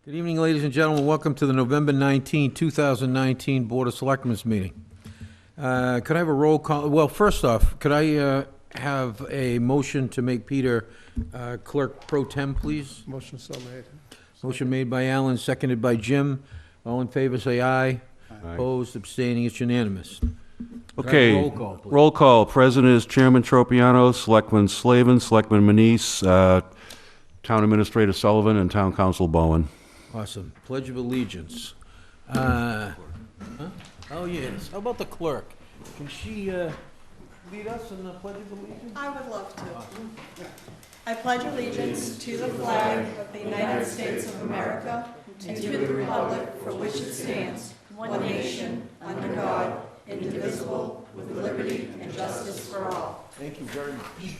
Good evening, ladies and gentlemen. Welcome to the November 19, 2019 Board of Selectmen's meeting. Could I have a roll call? Well, first off, could I have a motion to make Peter clerk pro tem, please? Motion so made. Motion made by Alan, seconded by Jim. All in favor, say aye. Aye. Opposed, abstaining, it's unanimous. Could I have a Okay, roll call, please? roll call. President is Chairman Tropiano, Selectman Slavin, Selectman Manise, Town Administrator Sullivan, and Town Council Bowen. Awesome. Pledge of Allegiance. Huh? Oh, yes. How about the clerk? Can she lead us in the Pledge of Allegiance? I would love to. I pledge allegiance to the flag of the United States of America and to the republic for which it stands, one nation, under God, indivisible, with liberty and justice for all. Thank you very much.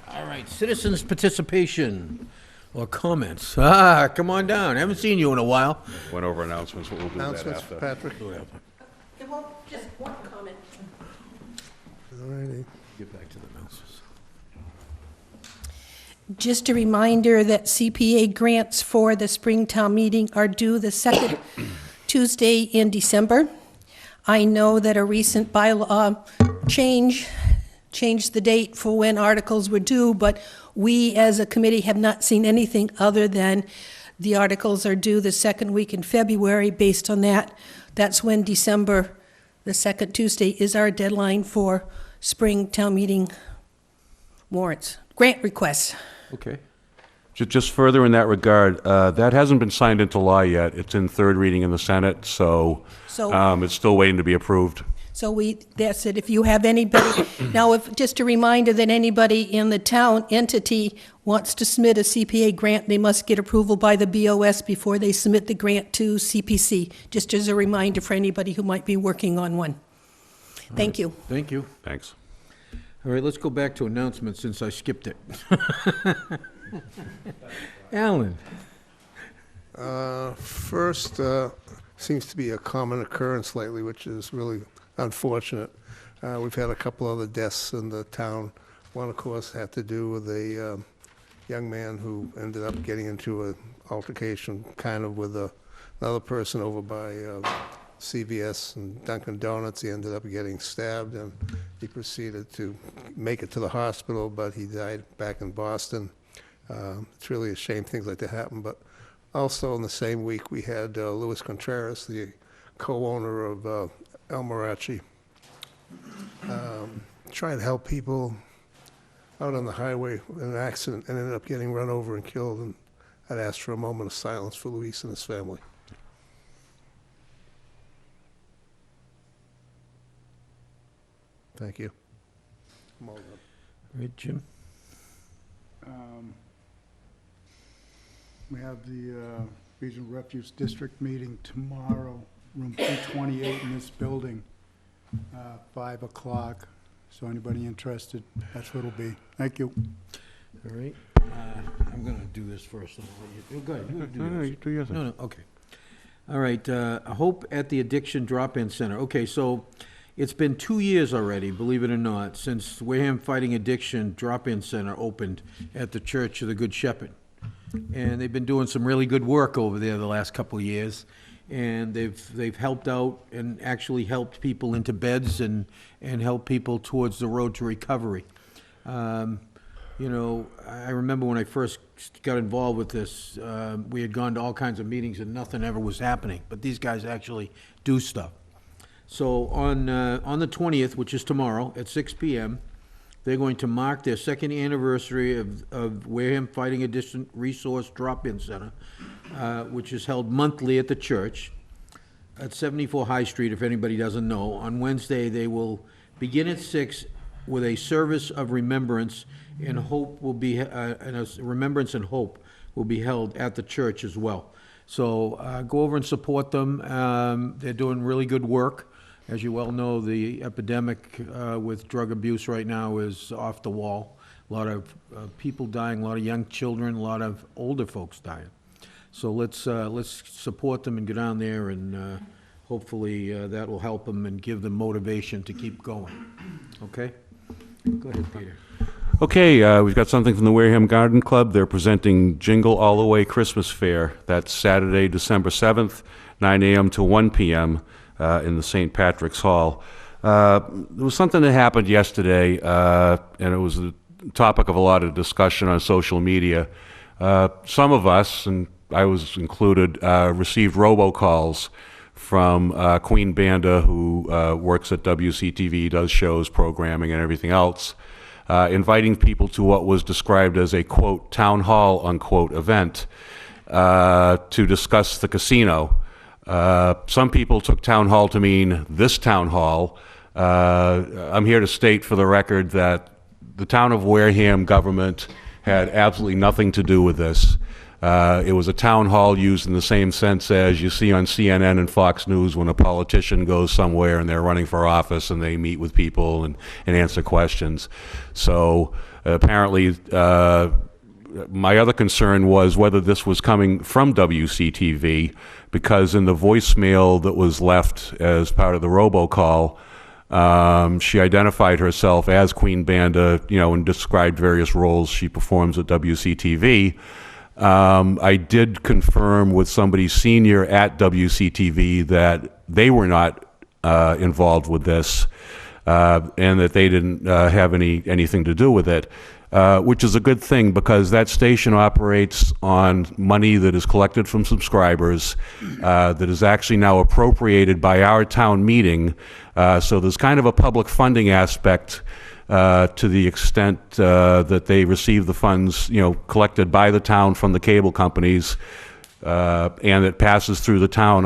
All right, citizens' participation or comments. Come on down. Haven't seen you in a while. Went over announcements, but we'll do that Announcements, after. Patrick. Well, just one comment. All righty. Get back to the announcements. Just a reminder that CPA grants for the Springtown meeting are due the second Tuesday in December. I know that a recent bylaw changed the date for when articles were due, but we as a committee have not seen anything other than the articles are due the second week in February. Based on that, that's when December, the second Tuesday, is our deadline for Springtown meeting warrants, grant requests. Okay. Just further in that regard, that hasn't been signed into law yet. It's in third reading in the Senate, so it's still waiting to be approved. So that's it. If you have anybody, now, just a reminder that anybody in the town entity wants to submit a CPA grant, they must get approval by the BOS before they submit the grant to CPC, just as a reminder for anybody who might be working on one. Thank you. Thank you. Thanks. All right, let's go back to announcements since I skipped it. Alan. First, seems to be a common occurrence lately, which is really unfortunate. We've had a couple other deaths in the town. One, of course, had to do with a young man who ended up getting into an altercation kind of with another person over by CVS and Dunkin' Donuts. He ended up getting stabbed, and he proceeded to make it to the hospital, but he died back in Boston. It's really a shame things like that happen. But also in the same week, we had Luis Contreras, the co-owner of El Marachi, trying to help people out on the highway in an accident and ended up getting run over and killed. And I'd ask for a moment of silence for Luis and his family. Thank you. I'm all done. All right, Jim. We have the Regional Refuse District meeting tomorrow, room 228 in this building, 5 o'clock. So anybody interested, that's what it'll be. Thank you. All right. I'm going to do this first. Go ahead. You do No, yours. you do your thing. No, okay. All right, Hope at the Addiction Drop-In Center. Okay, so it's been 2 years already, believe it or not, since Wareham Fighting Addiction Drop-In Center opened at the Church of the Good Shepherd. And they've been doing some really good work over there the last couple of years. And they've helped out and actually helped people into beds and helped people towards the road to recovery. You know, I remember when I first got involved with this, we had gone to all kinds of meetings and nothing ever was happening. But these guys actually do stuff. So on the 20th, which is tomorrow, at 6 p.m., they're going to mark their second anniversary of Wareham Fighting Addiction Resource Drop-In Center, which is held monthly at the church at 74 High Street, if anybody doesn't know. On Wednesday, they will begin at 6 with a service of remembrance, and hope will be, and a remembrance and hope will be held at the church as well. So go over and support them. They're doing really good work. As you well know, the epidemic with drug abuse right now is off the wall. A lot of people dying, a lot of young children, a lot of older folks dying. So let's support them and go down there, and hopefully that will help them and give them motivation to keep going. Okay? Go ahead, Peter. Okay, we've got something from the Wareham Garden Club. They're presenting Jingle All the Way Christmas Fair. That's Saturday, December 7th, 9 a.m. to 1 p.m. In the St. Patrick's Hall. There was something that happened yesterday, and it was the topic of a lot of discussion on social media. Some of us, and I was included, received robocalls from Queen Banda, who works at WCTV, does shows, programming, and everything else, inviting people to what was described as a, quote, town hall, unquote, event to discuss the casino. Some people took town hall to mean this town hall. I'm here to state for the record that the town of Wareham government had absolutely nothing to do with this. It was a town hall used in the same sense as you see on CNN and Fox News when a politician goes somewhere and they're running for office and they meet with people and answer questions. So apparently, my other concern was whether this was coming from WCTV, because in the voicemail that was left as part of the robocall, she identified herself as Queen Banda, and described various roles she performs at WCTV. I did confirm with somebody senior at WCTV that they were not involved with this, and that they didn't have anything to do with it, which is a good thing, because that station operates on money that is collected from subscribers, that is actually now appropriated by our town meeting. So there's kind of a public funding aspect to the extent that they receive the funds, collected by the town from the cable companies, and it passes through the town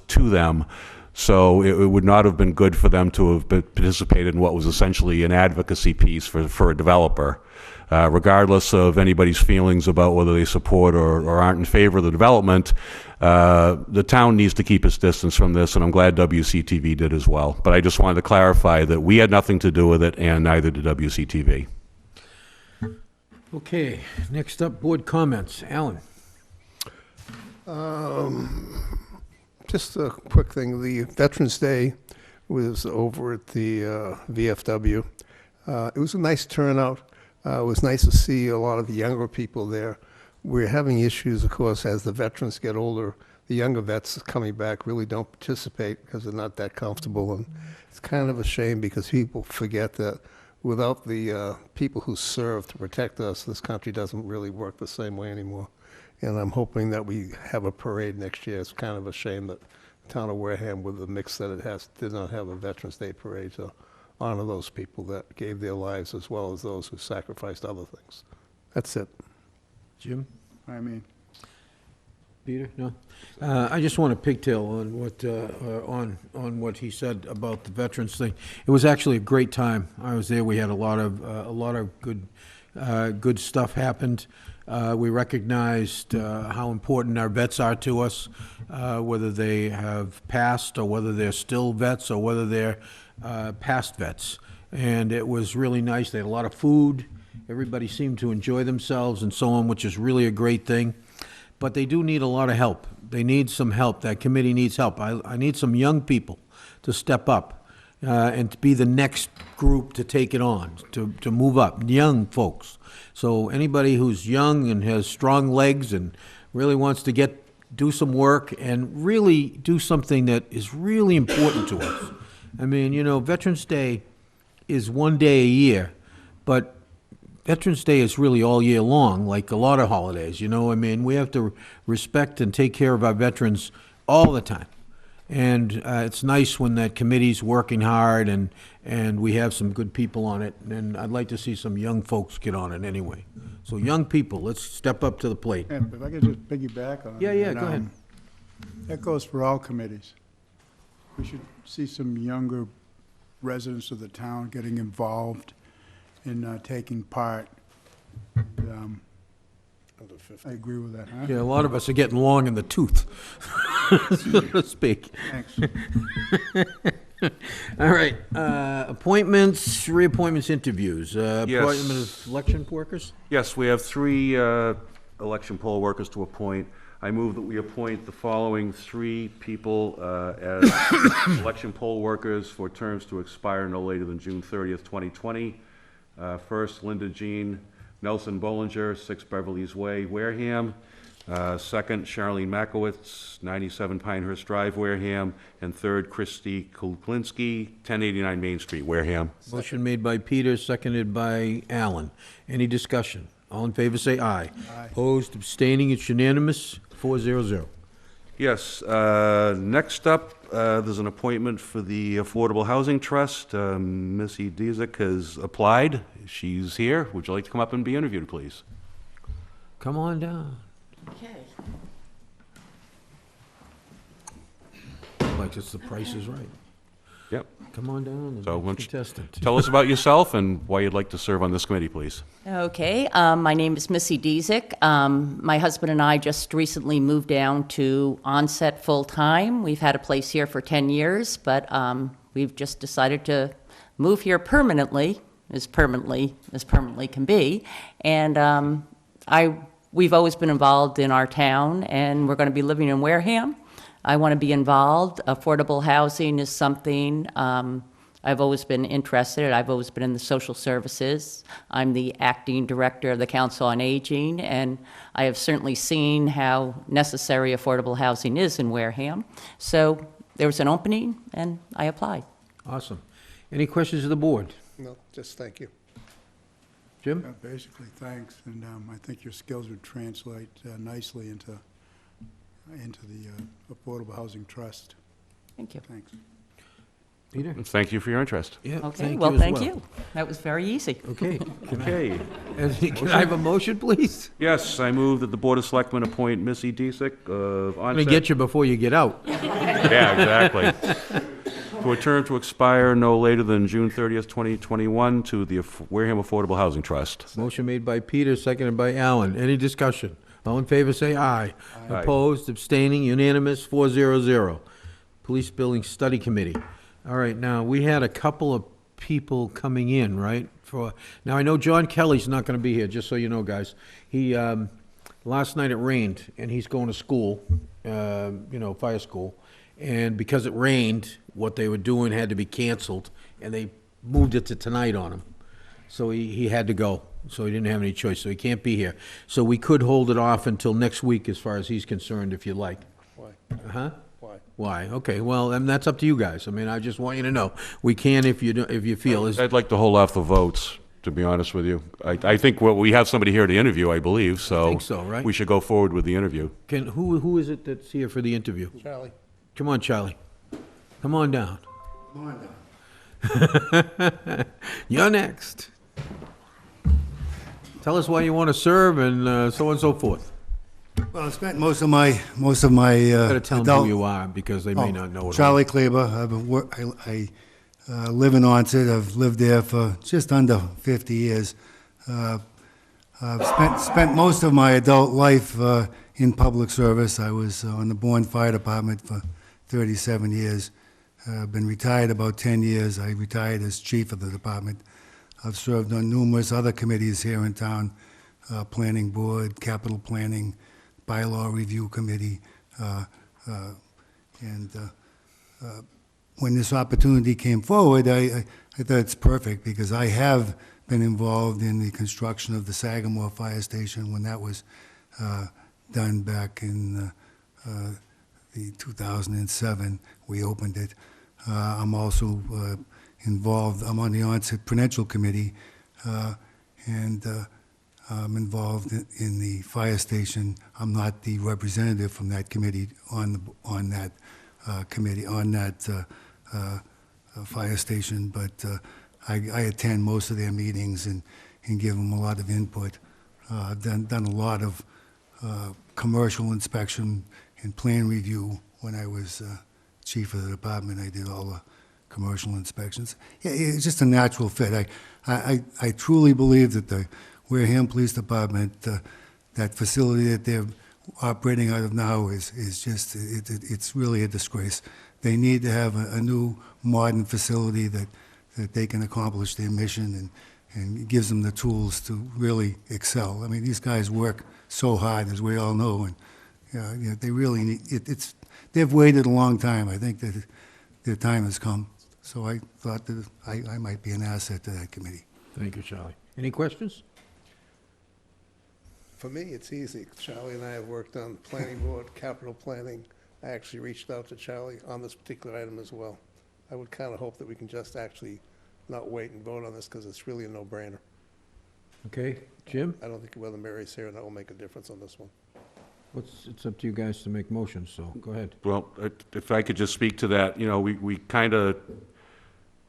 to them. So it would not have been good for them to have participated in what was essentially an advocacy piece for a developer. Regardless of anybody's feelings about whether they support or aren't in favor of the development, the town needs to keep its distance from this, and I'm glad WCTV did as well. But I just wanted to clarify that we had nothing to do with it, and neither did WCTV. Okay, next up, board comments. Alan? Just a quick thing. The Veterans Day was over at the VFW. It was a nice turnout. It was nice to see a lot of the younger people there. We're having issues, of course, as the veterans get older. The younger vets coming back really don't participate because they're not that comfortable. And it's kind of a shame, because people forget that without the people who serve to protect us, this country doesn't really work the same way anymore. And I'm hoping that we have a parade next year. It's kind of a shame that the town of Wareham, with the mix that it has, did not have a Veterans Day parade. So honor those people that gave their lives, as well as those who sacrificed other things. That's it. Jim? I mean, Peter? No? I just want to pigtail on what he said about the veterans thing. It was actually a great time. I was there. We had a lot of good stuff happened. We recognized how important our vets are to us, whether they have passed or whether they're still vets or whether they're past vets. And it was really nice. They had a lot of food. Everybody seemed to enjoy themselves and so on, which is really a great thing. But they do need a lot of help. They need some help. That committee needs help. I need some young people to step up and to be the next group to take it on, to move up, young folks. So anybody who's young and has strong legs and really wants to do some work and really do something that is really important to us. I mean, Veterans Day is one day a year, but Veterans Day is really all year long, like a lot of holidays, I mean, we have to respect and take care of our veterans all the time. And it's nice when that committee's working hard and we have some good people on it. And I'd like to see some young folks get on it anyway. So young people, let's step up to the plate. and if I could just piggyback on it. Yeah, go ahead. That goes for all committees. We should see some younger residents of the town getting involved in taking part. I agree with that, huh? Yeah, a lot of us are getting long in the tooth, so to speak. Thanks. All right, appointments, reappointments, interviews. Appointment of election workers? Yes, we have 3 election poll workers to appoint. I move that we appoint the following 3 people as election poll workers for terms to expire no later than June 30th, 2020. First, Linda Jean Nelson Bollinger, 6 Beverly's Way, Wareham. Second, Charlene Makowitz, 97 Pinehurst Drive, Wareham. And third, Christy Kuklinski, 1089 Main Street, Wareham. Motion made by Peter, seconded by Alan. Any discussion? All in favor, say aye. Aye. Opposed, abstaining, it's unanimous, 400. Yes, next up, there's an appointment for the Affordable Housing Trust. Missy Dezek has applied. She's here. Would you like to come up and be interviewed, please? Come on down. Okay. Like it's the Price is Right. Yep. Come on down and So, be why don't you contestant. Tell us about yourself and why you'd like to serve on this committee, please. Okay, my name is Missy Dezek. My husband and I just recently moved down to Onset full-time. We've had a place here for 10 years, but we've just decided to move here permanently as permanently can be. And we've always been involved in our town, and we're going to be living in Wareham. I want to be involved. Affordable housing is something I've always been interested in. I've always been in the social services. I'm the acting director of the Council on Aging, and I have certainly seen how necessary affordable housing is in Wareham. So there was an opening, and I applied. Awesome. Any questions of the board? No, just thank you. Jim? Basically, thanks, and I think your skills would translate nicely into the Affordable Housing Trust. Thank you. Thanks. Peter? Thank you for your interest. Yeah, Okay, thank well, you as thank you. That was very easy. Okay. Okay. Can I have a motion, please? Yes, I move that the Board of Selectmen appoint Missy Dezek of Let me Onset. get you before you get out. Yeah, exactly. To a term to expire no later than June 30th, 2021, to the Wareham Affordable Housing Trust. Motion made by Peter, seconded by Alan. Any discussion? All in favor, say aye. Aye. Opposed, abstaining, unanimous, 400. Police Building Study Committee. All right, now, we had a couple of people coming in, right? Now, I know John Kelly's not going to be here, just so you know, guys. He, last night it rained, and he's going to school, fire school. And because it rained, what they were doing had to be canceled, and they moved it to tonight on him. So he had to go, so he didn't have any choice, so he can't be here. So we could hold it off until next week, as far as he's concerned, if you like. Why? Uh-huh? Why? Why? Okay, well, and that's up to you guys. I mean, I just want you to know. We can if you feel. I'd like to hold off the votes, to be honest with you. I think we have somebody here to interview, I believe, so. I think so, right? We should go forward with the interview. Who is it that's here for the interview? Charlie? Come on, Charlie. Come on down. Come on down. You're next. Tell us why you want to serve and so on and so forth. Well, I spent most of my Better tell them adult- who you are, because they may not know it. Charlie Kleber. I live in Onset. I've lived there for just under 50 years. I've spent most of my adult life in public service. I was on the Bourne Fire Department for 37 years. I've been retired about 10 years. I retired as chief of the department. I've served on numerous other committees here in town, Planning Board, Capital Planning, Bylaw Review Committee, and when this opportunity came forward, I thought it's perfect, because I have been involved in the construction of the Sagamore Fire Station when that was done back in the 2007. We opened it. I'm also involved, I'm on the Onset Prudential Committee, and I'm involved in the fire station. I'm not the representative from that committee on that committee, on that fire station, but I attend most of their meetings and give them a lot of input. I've done a lot of commercial inspection and plan review. When I was chief of the department, I did all the commercial inspections. Yeah, it's just a natural fit. I truly believe that the Wareham Police Department, that facility that they're operating out of now is just, it's really a disgrace. They need to have a new modern facility that they can accomplish their mission and gives them the tools to really excel. I mean, these guys work so hard, as we all know, and they really need, they've waited a long time. I think that their time has come. So I thought that I might be an asset to that committee. Thank you, Charlie. Any questions? For me, it's easy. Charlie and I have worked on planning board, capital planning. I actually reached out to Charlie on this particular item as well. I would kind of hope that we can just actually not wait and vote on this, because it's really a no-brainer. Okay, Jim? I don't think whether Mary's here, that will make a difference on this one. It's up to you guys to make motions, so go ahead. Well, if I could just speak to that, you know, we kind of,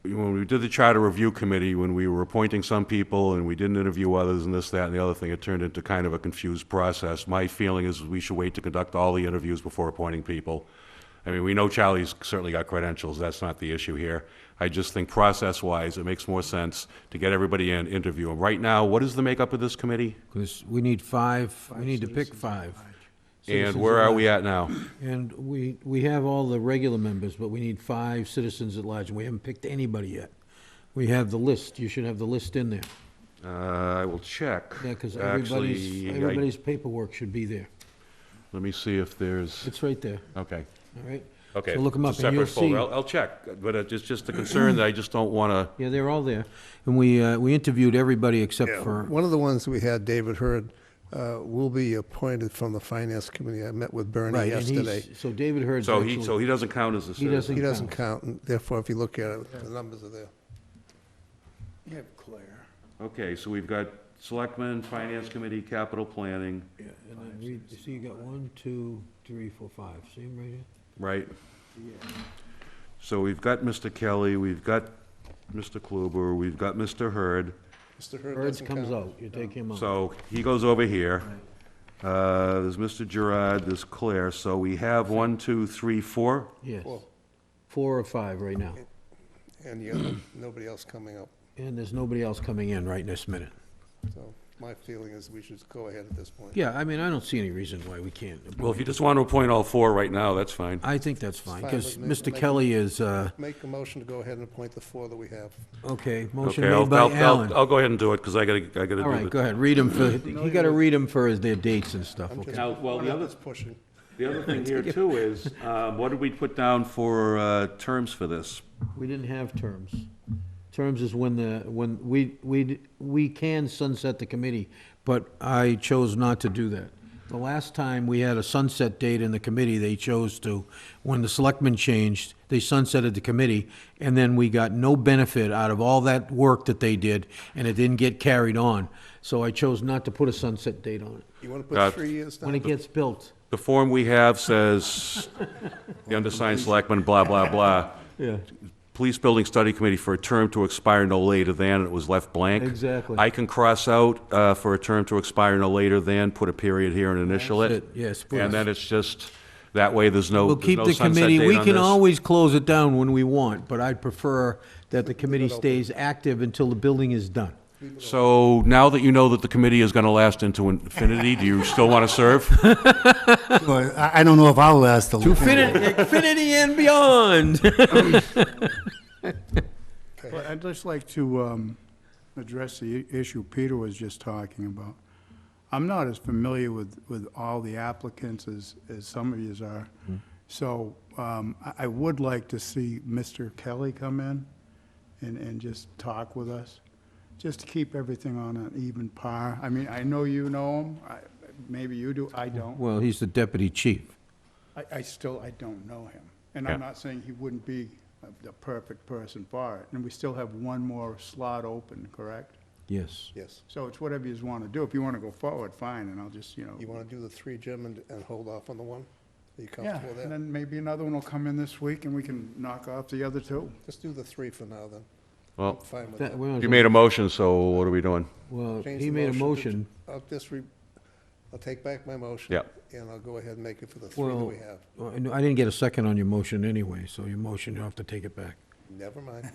when we did the charter review committee, when we were appointing some people and we didn't interview others and this, that, and the other thing, it turned into kind of a confused process. My feeling is we should wait to conduct all the interviews before appointing people. I mean, we know Charlie's certainly got credentials, that's not the issue here. I just think process-wise, it makes more sense to get everybody in, interview them. Right now, what is the makeup of this committee? Because we need we need to pick five. And Citizens where at are we large. at now? And we have all the regular members, but we need 5 citizens at large, and we haven't picked anybody yet. We have the list, you should have the list in there. I will check. Yeah, because Actually, everybody's paperwork should be there. let me see if there's, It's right there, okay. all right? Okay. So look 'em it's up a and you'll separate folder. see. I'll check, but it's just a concern that I just don't want to, Yeah, they're all there. And we interviewed everybody except for, One of the ones we had, David Hurd, will be appointed from the finance committee. I met with Bernie right, and yesterday. so David Hurd's so actually. he doesn't count as a He citizen. doesn't He doesn't count. count, and therefore, if you look at it, the numbers are there. You have Claire. Okay, so we've got Selectmen, Finance Committee, Capital Planning, Yeah, and then read, you see, you got 1, 2, 3, 4, 5. See him right here? right? So we've got Mr. Kelly, we've got Mr. Kluber, we've got Mr. Hurd. Mr. Hurd Hurd doesn't comes count. out, you take him out. So he goes over here. There's Mr. Gerard, there's Claire. So we have 1, 2, 3, 4. Yes. Four. 4 or 5 right now. And you got nobody else coming up. And there's nobody else coming in right this minute. So my feeling is we should go ahead at this point. Yeah, I mean, I don't see any reason why we can't. Well, if you just want to appoint all 4 right now, that's fine. I think that's fine, fine because with me. Mr. Kelly is, Make a motion to go ahead and appoint the 4 that we have. okay, motion Okay, made by Alan. I'll go ahead and do it, because I gotta do All right, the... go ahead, read them for, you gotta read them for their dates and stuff, I'm okay? just, Now, well, one the of other- that's pushing. The other thing here, too, is, what did we put down for terms for this? We didn't have terms. Terms is when we can sunset the committee, but I chose not to do that. The last time we had a sunset date in the committee, they chose to, when the selectmen changed, they sunsetted the committee, and then we got no benefit out of all that work that they did, and it didn't get carried on. So I chose not to put a sunset date on it. You want to put 3 years down? When it gets built. The form we have says, the undersigned selectman, blah, blah, blah. Yeah. Police Building Study Committee for a term to expire no later than, and it was left blank. Exactly. I can cross out for a term to expire no later than, put a period here and initial it. Yes, And please. then it's just, that way there's no We'll there's keep no the sunset committee, date we on can this. always close it down when we want, but I'd prefer that the committee stays active until the building is done. So now that you know that the committee is going to last into infinity, do you still want to serve? Well, I don't know if I'll last the. Infinity and beyond. Well, I'd just like to address the issue Peter was just talking about. I'm not as familiar with all the applicants as some of yous are. So I would like to see Mr. Kelly come in and just talk with us, just to keep everything on an even par. I mean, I know you know him, maybe you do, I don't. Well, he's the deputy chief. I don't know him. And Yeah. I'm not saying he wouldn't be the perfect person for it. And we still have one more slot open, correct? Yes. Yes. So it's whatever you want to do. If you want to go forward, fine, and I'll just, You want to do the 3, Jim, and hold off on the 1? Are you Yeah, comfortable with and that? then maybe another one will come in this week and we can knock off the other 2. Just do the 3 for now, then. I'm Well, fine with That- that. well, you made a motion, so what are we doing? Well, Change he the made a motion motion. I'll take back my motion. Yeah. And I'll go ahead and make it for the 3 that Well, we have. I didn't get a second on your motion anyway, so your motion, you have to take it back. Never mind.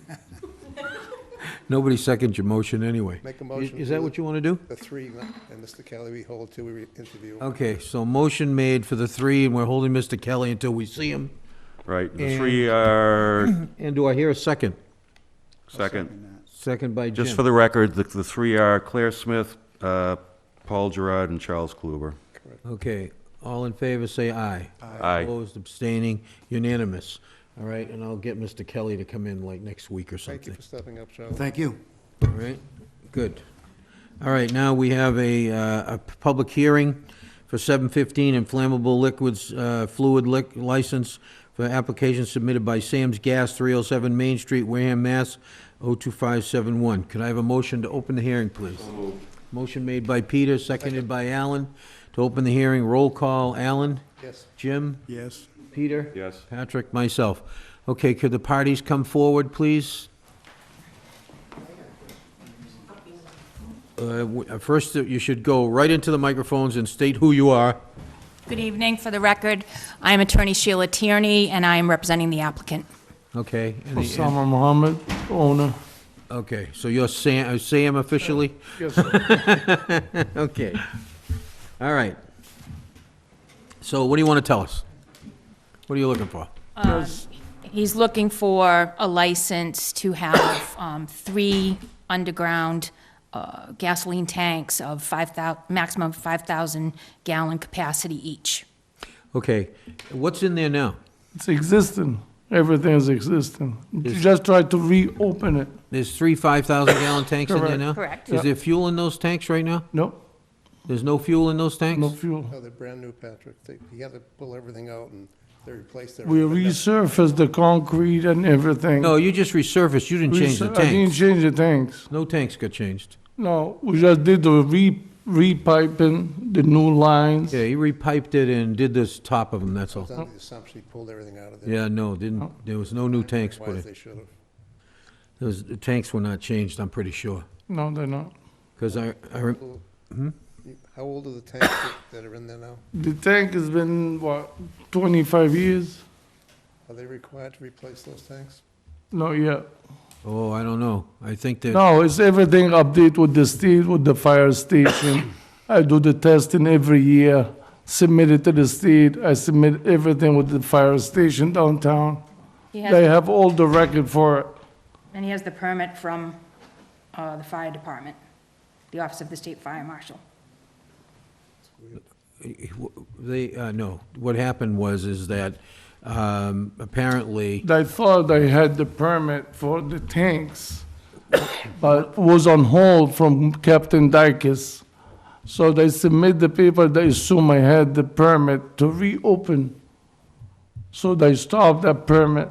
Nobody seconds your motion anyway. Make a motion Is to- that what you want to do? The 3, and Mr. Kelly, we hold till we interview. Okay, so motion made for the 3, and we're holding Mr. Kelly until we see him. Right, the And- 3 are, And do I hear a second? second. Second by Jim. Just for the record, the 3 are Claire Smith, Paul Gerard, and Charles Kluber. Okay, all in favor, say aye. Aye. Opposed, abstaining, unanimous. All right, and I'll get Mr. Kelly to come in like next week or Thank you something. for stepping up, Charlie. Thank you. All right? Good. All right, now we have a public hearing for 715 inflammable liquids, license for application submitted by Sam's Gas, 307 Main Street, Wareham, Mass. 02571. Could I have a motion to open the hearing, please? Motion made by Peter, seconded by Alan. To open the hearing, roll call, Alan? Yes. Jim? Yes. Peter? Yes. Patrick, myself. Okay, could the parties come forward, please? First, you should go right into the microphones and state who you are. Good evening. For the record, I'm Attorney Sheila Tierney, and I am representing the applicant. Okay. Osama Mohammed, owner. Okay, so you're Sam officially? Yes, sir. Okay. All right. So what do you want to tell us? What are you looking for? He's looking for a license to have 3 underground gasoline tanks of maximum 5,000 gallon capacity each. Okay, what's in there now? It's existing. Everything is existing. You just try to reopen it. There's 3 5,000-gallon tanks in there Correct. now? Correct. Is there fuel in those tanks right now? Nope, There's no fuel in those tanks? no fuel. No, they're brand new, Patrick. He had to pull everything out and they replaced We everything. resurfaced the concrete and everything. No, you just resurfaced, you didn't change the I didn't tanks. change the tanks. No tanks got changed. No, we just did the repiping, the new lines. Yeah, he repiped it and did this top of them, that's I was all. under the assumption he pulled everything out of there. Yeah, no, there was no new tanks put Otherwise, in. they should have. The tanks were not changed, I'm pretty sure. No, they're not. Because How old are the tanks that are in there now? The tank has been, what, 25 years? Are they required to replace those tanks? Not yet. oh, I don't know. I think that, No, it's everything update with the state, with the fire station. I do the testing every year, submit it to the state. I submit everything with the fire station downtown. He They has, have all the record for it. and he has the permit from the fire department, the Office of the State Fire Marshal. no, what happened is that apparently, They thought they had the permit for the tanks, but was on hold from Captain Dykes. So they submit the paper, they assume I had the permit to reopen. So they stopped that permit,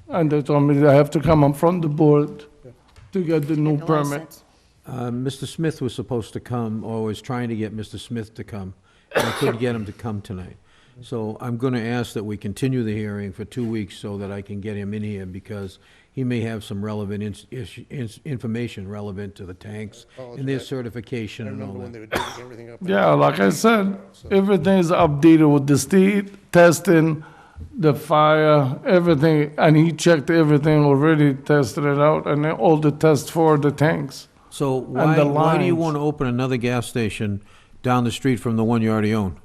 and they told me I have to come in front of the board to get the new The permit. license. Mr. Smith was supposed to come, or was trying to get Mr. Smith to come, and I couldn't get him to come tonight. So I'm going to ask that we continue the hearing for 2 weeks so that I can get him in here, because he may have some relevant information relevant to the tanks and their certification I and all remember when that. they were digging everything up. Yeah, like I said, everything is updated with the state, testing, the fire, everything, and he checked everything already, tested it out, and then all the tests for the tanks. So the why do you lines. want to open another gas station down the street from the one you already own?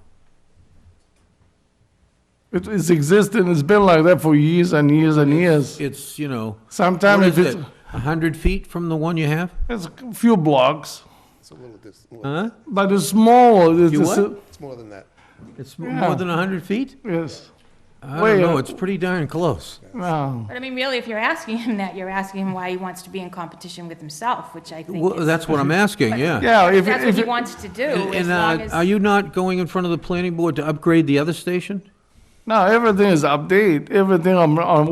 It's existing, it's been like that for years and years and years. It's, what Sometimes is if it, it's, 100 feet from the one you have? it's a few blocks, It's a little Huh? but it's small. You what? It's more than that. It's more than 100 feet? Yes, I Wait, don't know, it's pretty darn close. no. But I mean, really, if you're asking him that, you're asking him why he wants to be in competition with himself, which I think Well, is. that's what I'm asking, yeah. Yeah, If if, that's what if, he it- wants to do, as And long are as, you not going in front of the planning board to upgrade the other station? no, everything is update, everything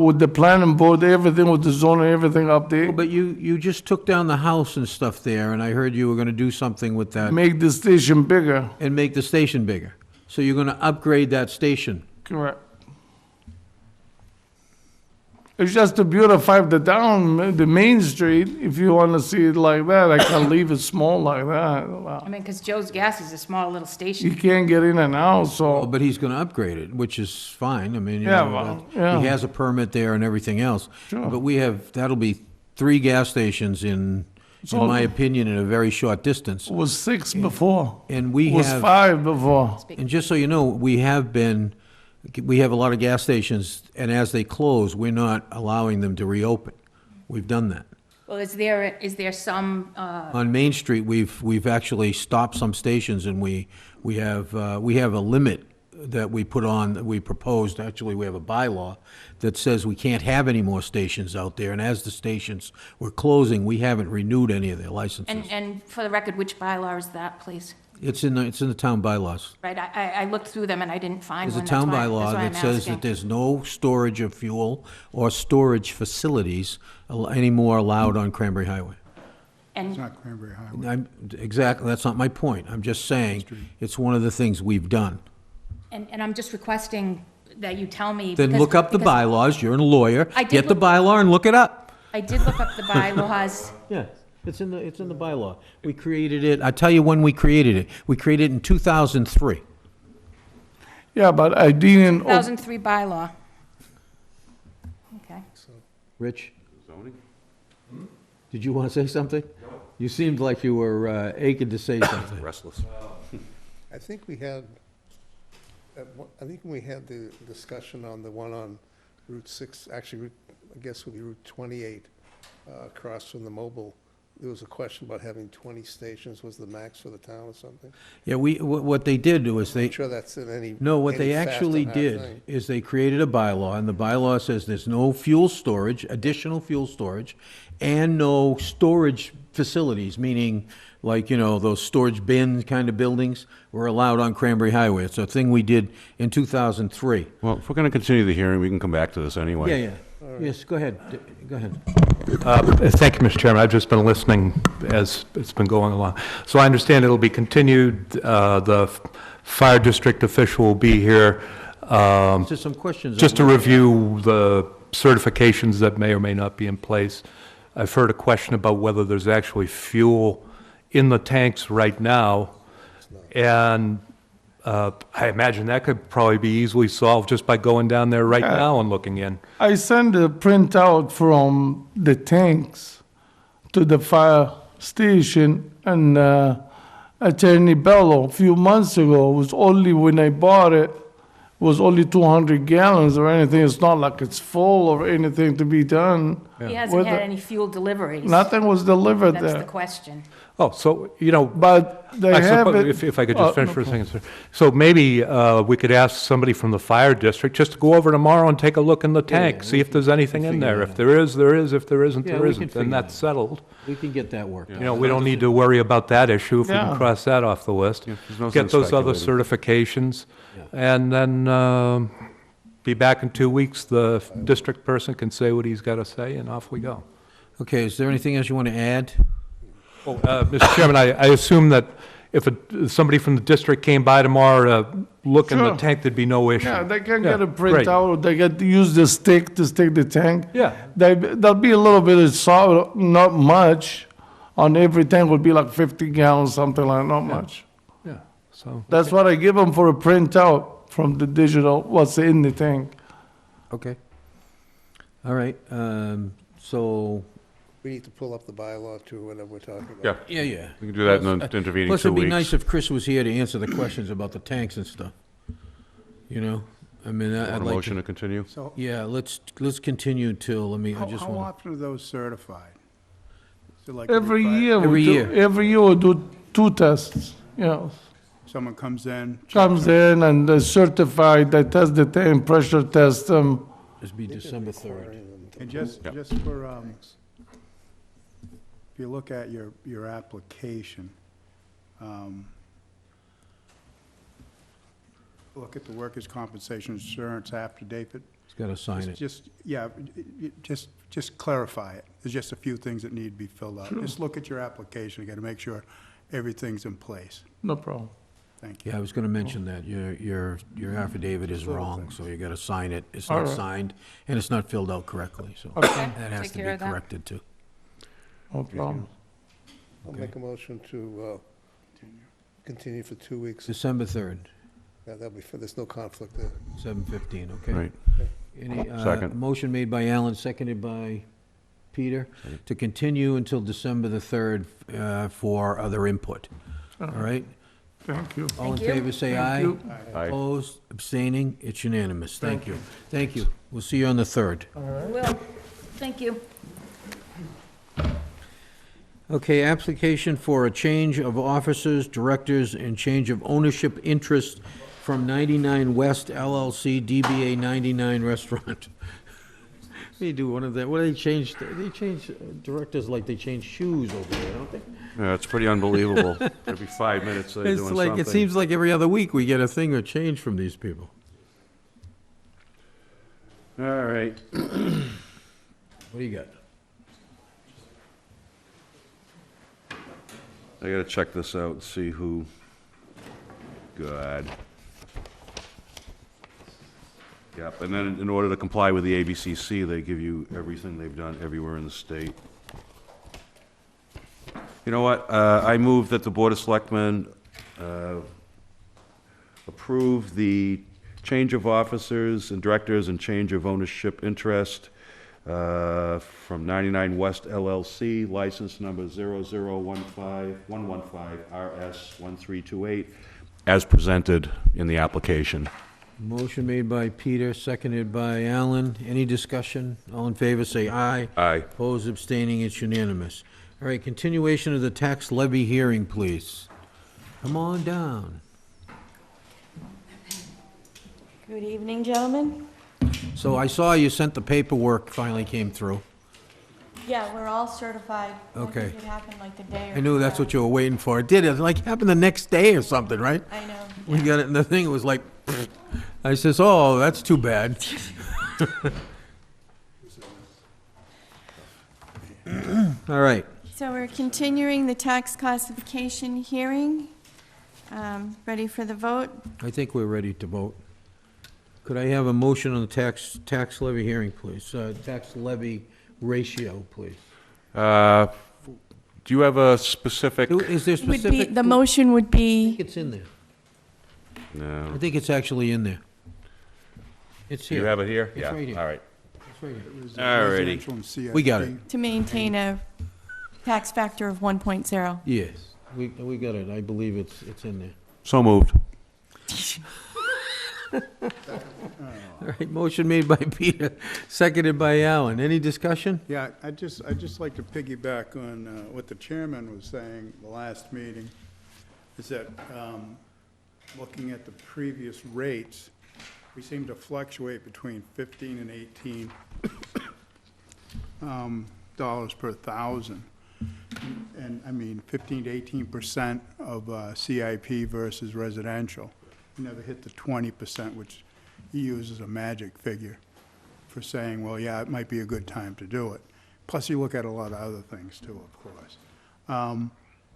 with the planning board, everything with the zoning, everything update. But you just took down the house and stuff there, and I heard you were gonna do something with that Make the station bigger, and make the station bigger. So you're gonna upgrade that station. correct. It's just to beautify the town, the main street, if you want to see it like that, I can leave it small like that. Well, I mean, because Joe's Gas is a small little station. you can't get in and out, Oh, so, but he's gonna upgrade it, which is fine, I mean, you Yeah, know, well, he yeah. has a permit there and everything else. Sure. But that'll be 3 gas stations in So- my opinion, in a very short distance. it was 6 before. And It we was have, 5 before. and just so you know, we have a lot of gas stations, and as they close, we're not allowing them to reopen. We've done that. Well, is there some, On Main Street, we've actually stopped some stations, and we have a limit that we put on, that we proposed, actually, we have a bylaw that says we can't have any more stations out there, and as the stations were closing, we haven't renewed any of their licenses. And for the record, which bylaw is that, please? It's in the town bylaws. Right, I looked through them and I didn't find There's a one. town That's bylaw why I'm that says asking. that there's no storage of fuel or storage facilities anymore allowed on Cranberry Highway. It's And, not Cranberry Highway. Exactly, that's not my point. I'm just saying, it's one of the things we've done. and I'm just requesting that you tell me. Then because- look up the because bylaws, you're a lawyer. I did Get the look- bylaw and look it up. I did look up the bylaws. Yeah, it's in the bylaw. We created it, I tell you when we created it. We created it in 2003. Yeah, but I didn't, 2003 bylaw. Okay. Rich? Did you want to say something? You seemed like you were aching to say something. Restless. I think we had, I think when we had the discussion on the one on Route 6, actually, I guess it would be Route 28, across from the mobile, there was a question about having 20 stations was the max for the town or something. Yeah, what they did was I'm they, not sure that's in any. no, what any they fast actually on our did thing. is they created a bylaw, and the bylaw says there's no fuel storage, additional fuel storage, and no storage facilities, meaning like, those storage bin kind of buildings were allowed on Cranberry Highway. It's a thing we did in 2003. Well, if we're going to continue the hearing, we can come back to this anyway. Yeah, yeah. Yes, go ahead, go ahead. Thank you, Mr. Chairman. I've just been listening as it's been going along. So I understand it'll be continued. The fire district official will be here Just some questions. just to review the certifications that may or may not be in place. I've heard a question about whether there's actually fuel in the tanks right now. And I imagine that could probably be easily solved just by going down there right now and looking in. I sent a printout from the tanks to the fire station, and Attorney Bello, a few months ago, was only, when I bought it, was only 200 gallons or anything. It's not like it's full or anything to be done. He hasn't With had the- any fuel deliveries. Nothing was delivered That's the there. question. Oh, so, But they I have suppose, it. if I could Oh, just finish no for a second, sir. So maybe we could ask somebody from the fire district just to go over tomorrow and take a look in the tank, see if there's anything in there. If there is, there is. If there isn't, Yeah, there we isn't. can Then figure that's that settled. We can get that worked out. We don't need to worry about that issue if we Yeah. can cross that off the list. there's no Get sense those other speculating. certifications, and then be back in 2 weeks. The district person can say what he's got to say, and off we go. Okay, is there anything else you want to add? Mr. Chairman, I assume that if somebody from the district came by tomorrow to look in the Sure. tank, there'd be no issue. Yeah, they can Yeah, get a great. printout, they get to use the stick to stick the tank. Yeah. There'll be a little bit of salt, not much. On every tank would be like 50 gallons, something like, not much. Yeah, so. That's what I give them for a printout from the digital, what's in the tank. Okay. All right, so, We need to pull up the bylaw too, whatever we're talking about. Yeah, yeah. we can do that in the intervening 2 weeks. Plus, it'd be nice if Chris was here to answer the questions about the tanks and stuff. I mean, Want I'd a like motion to, to continue? So yeah, let's continue till, I how just how want often are those certified? Is it like Every five- year, Every year. every year we do 2 tests, Someone comes in? checks Comes them. in and they're certified, they test the tank, pressure test them. to be December 3rd. And just for, if you look at your application, look at the workers' compensation insurance affidavit. He's got to sign it. Just clarify it. There's just a few things that need to be filled out. Just look at your application again to make sure everything's in place. No problem. Thank you. Yeah, I was going to mention that. Your affidavit is wrong, so you got to sign it. It's All not right. signed, and it's not filled out correctly, so Okay. that has Take to care be of that. corrected too. No problem. I'll make a motion to continue for 2 weeks. December 3rd, Yeah, that'll be, there's no conflict there. 7:15, okay? Right. Any, Second. motion made by Alan, seconded by Peter, to continue until December the 3rd for other input. All right? Thank you. All in Thank you. favor, say aye. you. Aye. Opposed, abstaining, it's unanimous. Thank you. Thank you. We'll see you on the 3rd. Will, thank you. Okay, application for a change of officers, directors, and change of ownership interest from 99 West LLC, DBA 99 Restaurant. They do one of that, what do they change directors like they change shoes over there, don't they? Yeah, it's pretty unbelievable. Every 5 minutes they're It's doing like, something. it seems like every other week we get a thing or change from these people. All right. What do you got? I gotta check this out and see who. Good. Yep, and then in order to comply with the ABCC, they give you everything they've done everywhere in the state. You know what? I move that the Board of Selectmen approve the change of officers and directors and change of ownership interest from 99 West LLC, license number 0015115RS1328, as presented in the application. Motion made by Peter, seconded by Alan. Any discussion? All in favor, say aye. Aye. Opposed, abstaining, it's unanimous. All right, continuation of the tax levy hearing, please. Come on down. Good evening, gentlemen. So I saw you sent the paperwork, finally came through. Yeah, we're all certified. Okay. I think it happened like the day or I knew two that's what after. you were waiting for. It did, it like happened the next day or something, right? I know. We got it, and the thing was like, I says, oh, that's too bad. All right. So we're continuing the tax classification hearing. Ready for the vote? I think we're ready to vote. Could I have a motion on the tax levy hearing, please? Tax levy ratio, please. Do you have a specific? Is there Would be, specific? the motion would I be, think it's in there. No. I think it's actually in there. It's Do here. you have it here? It's Yeah, right here. all right. It's right here. It was Alrighty. residential and CIP. We got it. to maintain a tax factor of 1.0. Yes, we got it. I believe it's in there. So moved. All right, motion made by Peter, seconded by Alan. Any discussion? Yeah, I'd just like to piggyback on what the chairman was saying the last meeting, is that looking at the previous rates, we seem to fluctuate between 15 and 18 dollars per thousand. And I mean, 15 to 18% of CIP versus residential. We never hit the 20%, which he uses a magic figure for saying, well, yeah, it might be a good time to do it. Plus, you look at a lot of other things too, of course. And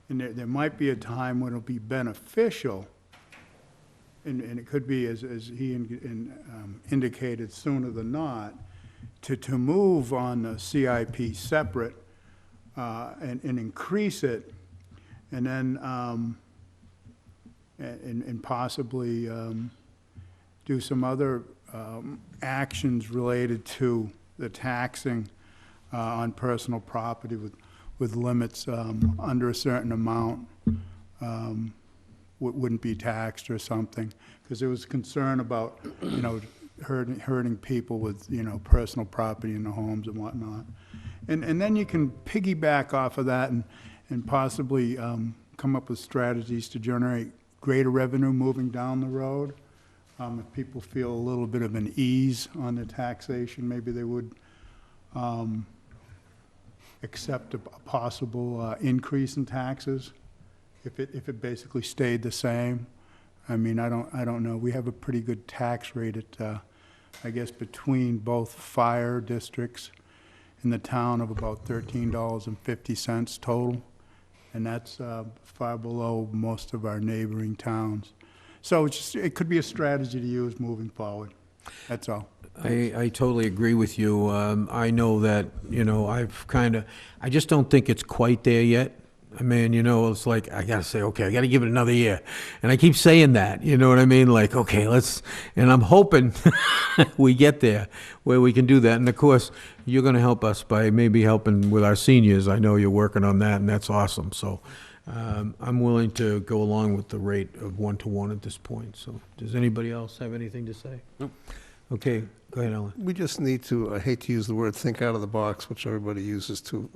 there might be a time when it'll be beneficial, and it could be, as he indicated, sooner than not, to move on the CIP separate and increase it, and then and possibly do some other actions related to the taxing on personal property with limits under a certain amount wouldn't be taxed or something, because there was concern about, you know, hurting people with, you know, personal property in the homes and whatnot. And then you can piggyback off of that and possibly come up with strategies to generate greater revenue moving down the road. If people feel a little bit of an ease on the taxation, maybe they would accept a possible increase in taxes if it basically stayed the same. I mean, I don't know. We have a pretty good tax rate at, I guess, between both fire districts in the town of about $13.50 total, and that's far below most of our neighboring towns. So it could be a strategy to use moving forward. That's all. I totally agree with you. I know that, you know, I just don't think it's quite there yet. I mean, you know, it's like, I gotta say, okay, I gotta give it another year. And I keep saying that, you know what I mean? Like, okay, and I'm hoping we get there where we can do that. And of course, you're gonna help us by maybe helping with our seniors. I know you're working on that, and that's awesome. So I'm willing to go along with the rate of 1-to-1 at this point. So does anybody else have anything to say? Nope. Okay, go ahead, Ellen. We just need to, I hate to use the word think out of the box, which everybody uses to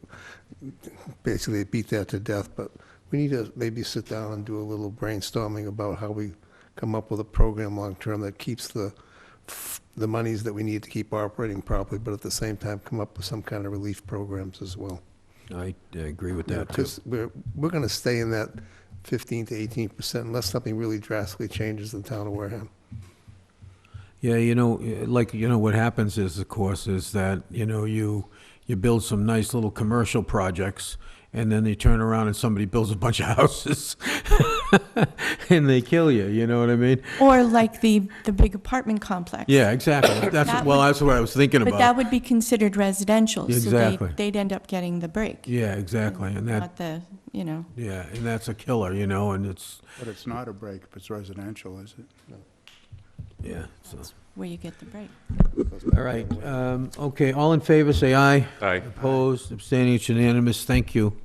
basically beat that to death, but we need to maybe sit down and do a little brainstorming about how we come up with a program long-term that keeps the monies that we need to keep operating properly, but at the same time, come up with some kind of relief programs as well. I agree with that, too. Because we're going to stay in that 15 to 18% unless something really drastically changes in the town of Wareham. Yeah, what happens is, of course, is that, you build some nice little commercial projects, and then they turn around and somebody builds a bunch of houses, and they kill you, you know what I mean? Or like the big apartment complex. Yeah, exactly. That's That what I was thinking But that about. would be considered residential. Exactly. So they'd end up getting the break. Yeah, exactly, and that, Not the, yeah, and that's a killer, and it's, But it's not a break if it's residential, is it? yeah, so. where you get the break. All right, okay, all in favor, say aye. Aye. Opposed, abstaining, it's unanimous, thank you.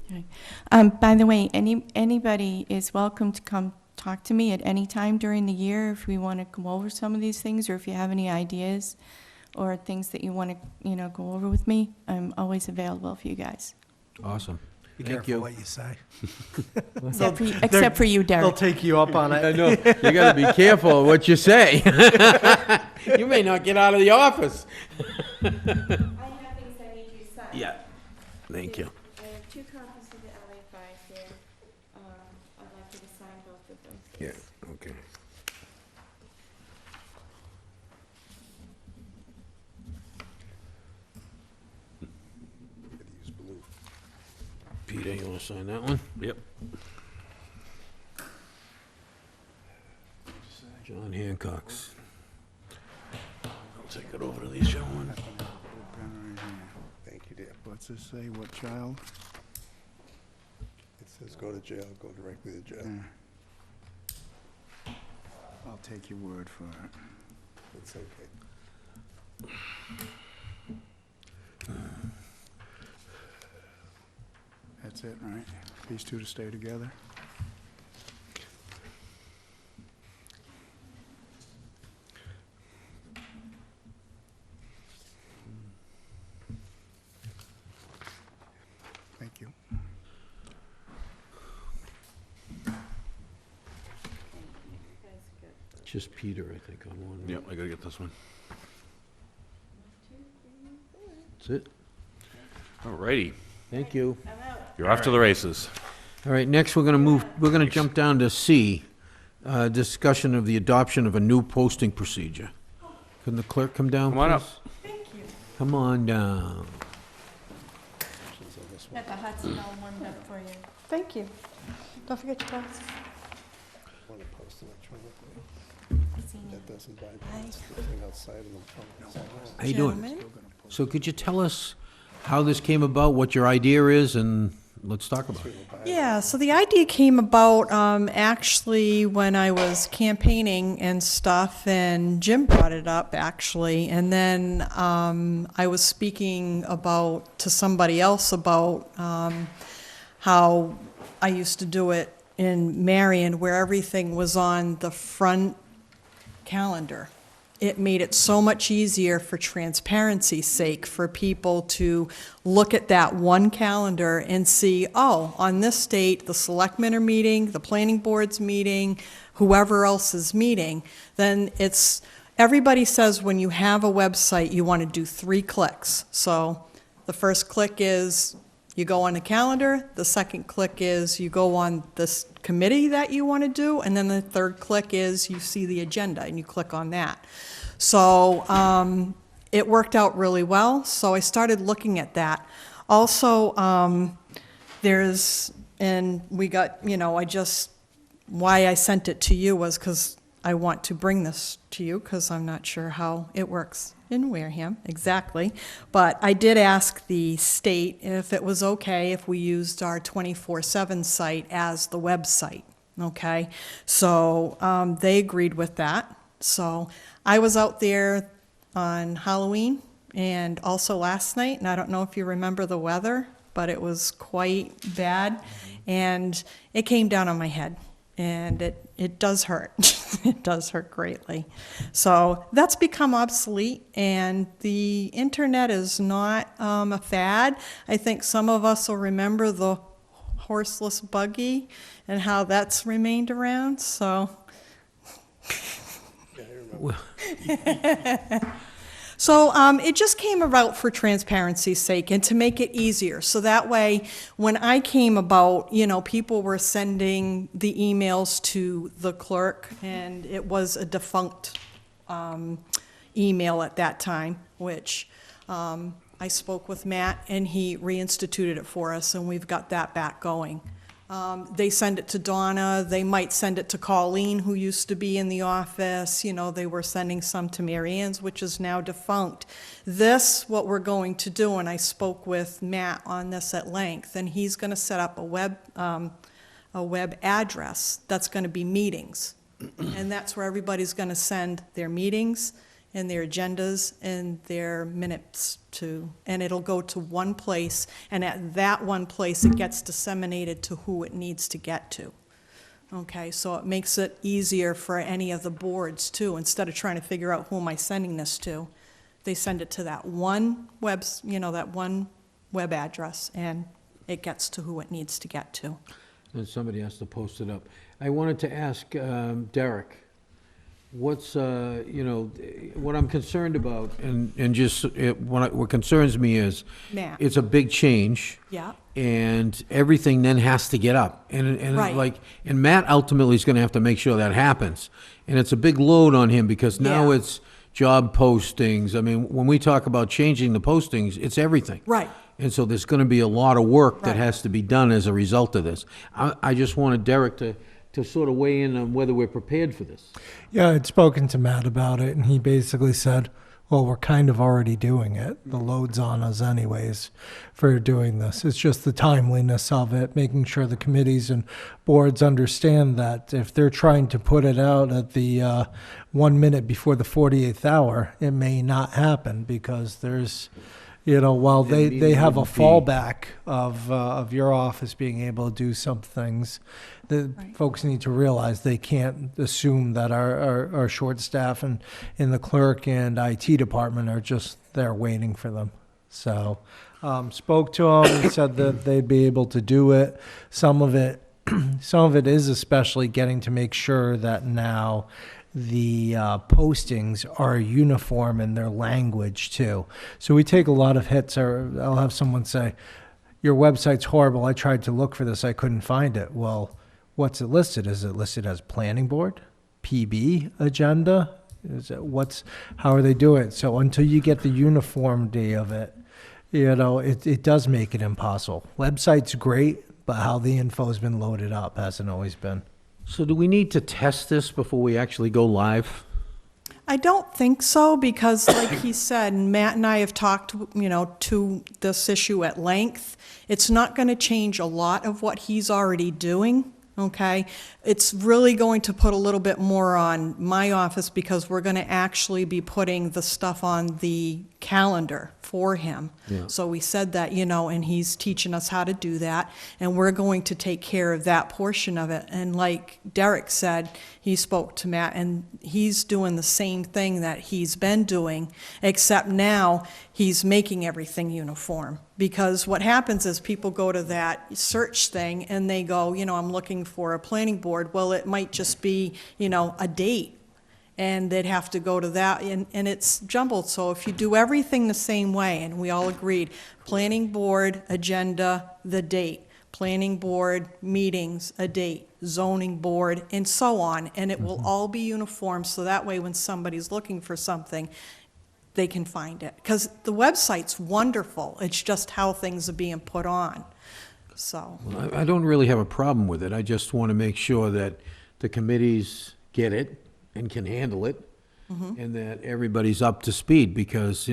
By the way, anybody is welcome to come talk to me at any time during the year if we want to go over some of these things, or if you have any ideas or things that you want to, go over with me. I'm always available for you guys. Awesome. Be Thank careful you. what you say. Except for you, They'll Derek. take you up on I it. know, you gotta be careful what you say. You may not get out of the office. I have things I need you to sign. Yeah, thank you. I have 2 copies of the LA5 here. I'd like you to sign both of them. Yeah, okay. Peter, you wanna sign that one? Yep. John Hancock's. I'll take it over to these gentlemen. Thank you, dear. What's this say, what child? It says go to jail, go directly to jail. Yeah. I'll take your word for it. It's okay. That's it, right? These two to stay together? Thank you. Just Peter, I think, on one. Yep, I gotta get this one. That's it. All righty. Thank you. You're off to the races. All right, next, we're gonna jump down to C, discussion of the adoption of a new posting procedure. Can the clerk come down, Come on up. please? Thank you. Come on down. Got the Hudson all warmed up for you. Thank you. Don't forget your glasses. Want to post electronically? I seen you. That doesn't bypass the thing outside of the phone. How you doing? Gentlemen. So could you tell us how this came about, what your idea is, and let's talk about it. Yeah, so the idea came about actually when I was campaigning and stuff, and Jim brought it up actually, and then I was speaking to somebody else about how I used to do it in Marion, where everything was on the front calendar. It made it so much easier for transparency's sake for people to look at that one calendar and see, oh, on this date, the selectmen are meeting, the planning board's meeting, whoever else is meeting. Then everybody says when you have a website, you want to do 3 clicks. So the first click is you go on the calendar, the second click is you go on this committee that you want to do, and then the third click is you see the agenda and you click on that. So it worked out really well, so I started looking at that. Also, why I sent it to you was because I want to bring this to you, because I'm not sure how it works in Wareham exactly. But I did ask the state if it was okay if we used our 24/7 site as the website, okay? So they agreed with that. So I was out there on Halloween and also last night, and I don't know if you remember the weather, but it was quite bad, and it came down on my head, and it does hurt. It does hurt greatly. So that's become obsolete, and the internet is not a fad. I think some of us will remember the horseless buggy and how that's remained around, so So it just came about for transparency's sake and to make it easier. So that way, when I came about, people were sending the emails to the clerk, and it was a defunct email at that time, which I spoke with Matt, and he reinstituted it for us, and we've got that back going. They send it to Donna, they might send it to Colleen, who used to be in the office, they were sending some to Mary Ann's, which is now defunct. This, what we're going to do, and I spoke with Matt on this at length, and he's gonna set up a web address that's gonna be meetings. And that's where everybody's gonna send their meetings and their agendas and their minutes to, and it'll go to one place, and at that one place, it gets disseminated to who it needs to get to. Okay, so it makes it easier for any of the boards too. Instead of trying to figure out who am I sending this to, they send it to that one that one web address, and it gets to who it needs to get to. And somebody has to post it up. I wanted to ask Derek, what's, what I'm concerned about, and just, what concerns me is, Matt. it's a big change. Yeah. And everything then has to get up. And Right. and Matt ultimately is gonna have to make sure that happens. And it's a big load on him, because now Yeah. it's job postings. I mean, when we talk about changing the postings, it's everything. Right. And so there's gonna be a lot of work that Right. has to be done as a result of this. I just wanted Derek to sort of weigh in on whether we're prepared for this. Yeah, I'd spoken to Matt about it, and he basically said, well, we're kind of already doing it. The load's on us anyways for doing this. It's just the timeliness of it, making sure the committees and boards understand that if they're trying to put it out at the 1 minute before the 48th hour, it may not happen, because there's, while they have a fallback of your office being able to do some things, the folks need to realize they can't assume that our short staff and in the clerk and IT department are just there waiting for them. So spoke to them, he said that they'd be able to do it. Some of it is especially getting to make sure that now the postings are uniform in their language too. So we take a lot of hits, or I'll have someone say, your website's horrible, I tried to look for this, I couldn't find it. Well, what's it listed? Is it listed as planning board, PB agenda? How are they doing it? So until you get the uniformity of it, it does make it impossible. Website's great, but how the info's been loaded up hasn't always been. So do we need to test this before we actually go live? I don't think so, because like he said, and Matt and I have talked, to this issue at length. It's not going to change a lot of what he's already doing, okay? It's really going to put a little bit more on my office, because we're going to actually be putting the stuff on the calendar for him. Yeah. So we said that, and he's teaching us how to do that, and we're going to take care of that portion of it. And like Derek said, he spoke to Matt, and he's doing the same thing that he's been doing, except now he's making everything uniform. Because what happens is people go to that search thing and they go, I'm looking for a planning board. Well, it might just be, a date. And they'd have to go to that, and it's jumbled. So if you do everything the same way, and we all agreed, planning board, agenda, the date, planning board, meetings, a date, zoning board, and so on, and it will all be uniform, so that way when somebody's looking for something, they can find it. Because the website's wonderful, it's just how things are being put on, so. I don't really have a problem with it. I just want to make sure that the committees get it and can handle it, and that everybody's up to speed, because,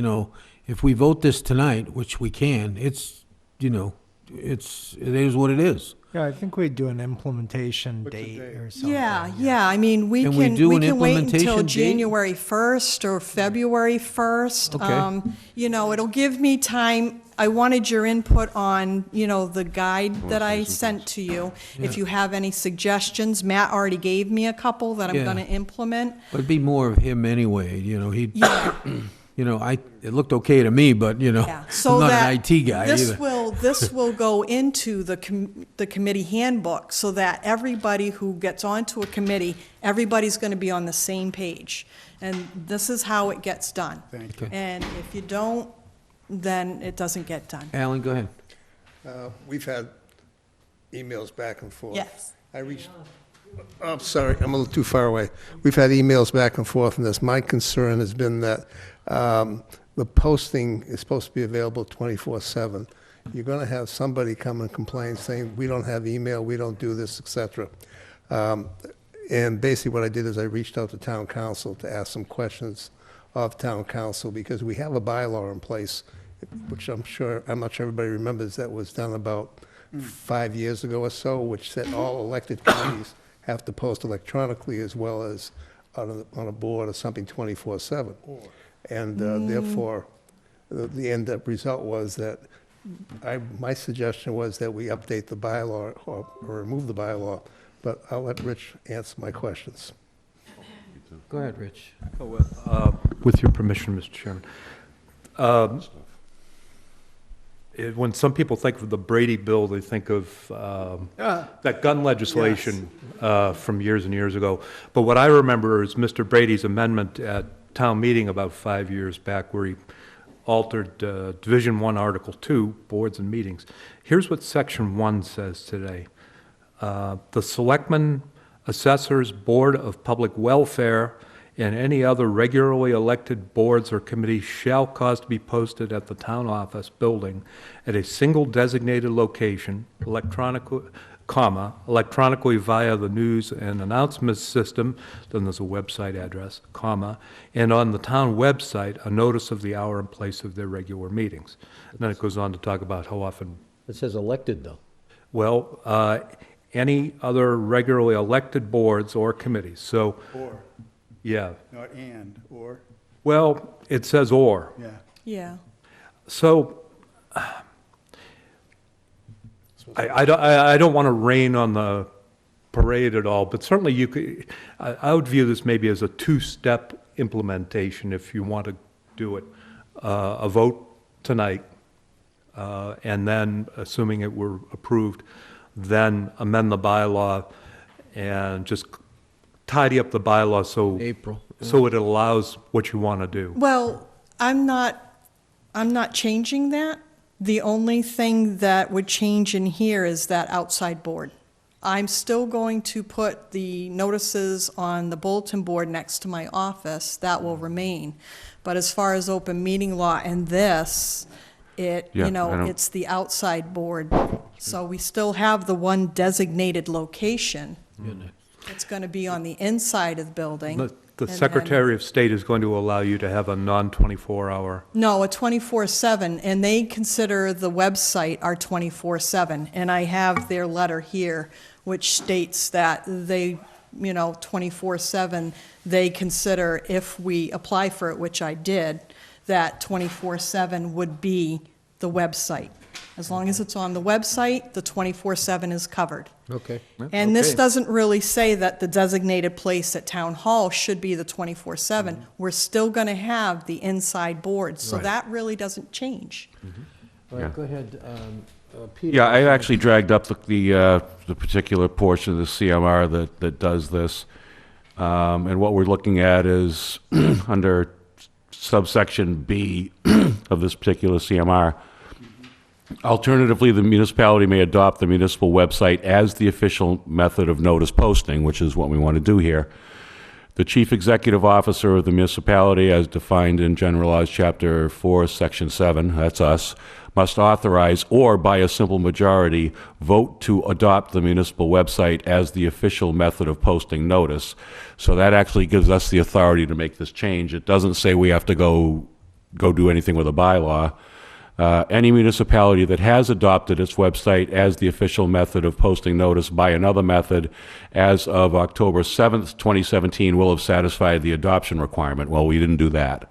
if we vote this tonight, which we can, it is what it is. Yeah, I think we'd do an implementation date or something. Yeah, I mean, we Can we can do an wait until implementation date? January 1st or February 1st. Okay. It'll give me time. I wanted your input on, the guide that I sent to you. If you have any suggestions, Matt already gave me a couple that I'm Yeah. gonna implement. But it'd be more of him anyway, he'd, Yeah, it looked okay to me, but, Yeah, I'm so not that an IT guy this either. this will go into the committee handbook, so that everybody who gets onto a committee, everybody's going to be on the same page. And this is how it gets done. Thank you. And if you don't, then it doesn't get done. Alan, go ahead. We've had emails back and forth. Yes. I reached, I'm sorry, I'm a little too far away. We've had emails back and forth on this. My concern has been that the posting is supposed to be available 24/7. You're going to have somebody come and complain saying, we don't have email, we don't do this, et cetera. And basically what I did is I reached out to town council to ask some questions of town council, because we have a bylaw in place, which I'm not sure everybody remembers, that was done about 5 years ago or so, which said all elected committees have to post electronically as well as on a board or something 24/7. And therefore, the end up result was that my suggestion was that we update the bylaw or remove the bylaw, but I'll let Rich answer my questions. Go ahead, Rich. With your permission, Mr. Chairman. When some people think of the Brady Bill, they think of that gun legislation from years and years ago. But what I remember is Mr. Brady's amendment at town meeting about 5 years back, where he altered Division 1, Article 2, boards and meetings. Here's what Section 1 says today. The Selectmen, Assessors, Board of Public Welfare, and any other regularly elected boards or committees shall cause to be posted at the town office building at a single designated location, electronically via the news and announcements system, then there's a website address, and on the town website, a notice of the hour and place of their regular meetings. And then it goes on to talk about how often. It says elected, though. Well, any other regularly elected boards or committees, so. Or, Yeah. not and, or, Well, it says or. yeah. Yeah. So I don't want to rain on the parade at all, but certainly you could, I would view this maybe as a two-step implementation if you want to do it. A vote tonight, and then, assuming it were approved, then amend the bylaw and just tidy up the bylaw so April. so it allows what you want to do. Well, I'm not changing that. The only thing that would change in here is that outside board. I'm still going to put the notices on the bulletin board next to my office. That will remain. But as far as open meeting law and this, it's the outside board. So we still have the one designated location. It's going to be on the inside of the building. The And Secretary of State is going to allow you to have a non-24-hour. No, a 24/7, and they consider the website our 24/7. And I have their letter here, which states that they, 24/7, they consider, if we apply for it, which I did, that 24/7 would be the website. As long as it's on the website, the 24/7 is covered. Okay. And this Okay. doesn't really say that the designated place at Town Hall should be the 24/7. We're still going to have the inside boards, so Right. that really doesn't change. All right, go ahead, Peter. Yeah, I actually dragged up the particular portion of the CMR that does this. And what we're looking at is under subsection B of this particular CMR. Alternatively, the municipality may adopt the municipal website as the official method of notice posting, which is what we want to do here. The chief executive officer of the municipality, as defined in General Laws, Chapter 4, Section 7, that's us, must authorize or, by a simple majority, vote to adopt the municipal website as the official method of posting notice. So that actually gives us the authority to make this change. It doesn't say we have to go do anything with a bylaw. Any municipality that has adopted its website as the official method of posting notice by another method as of October 7th, 2017 will have satisfied the adoption requirement. Well, we didn't do that.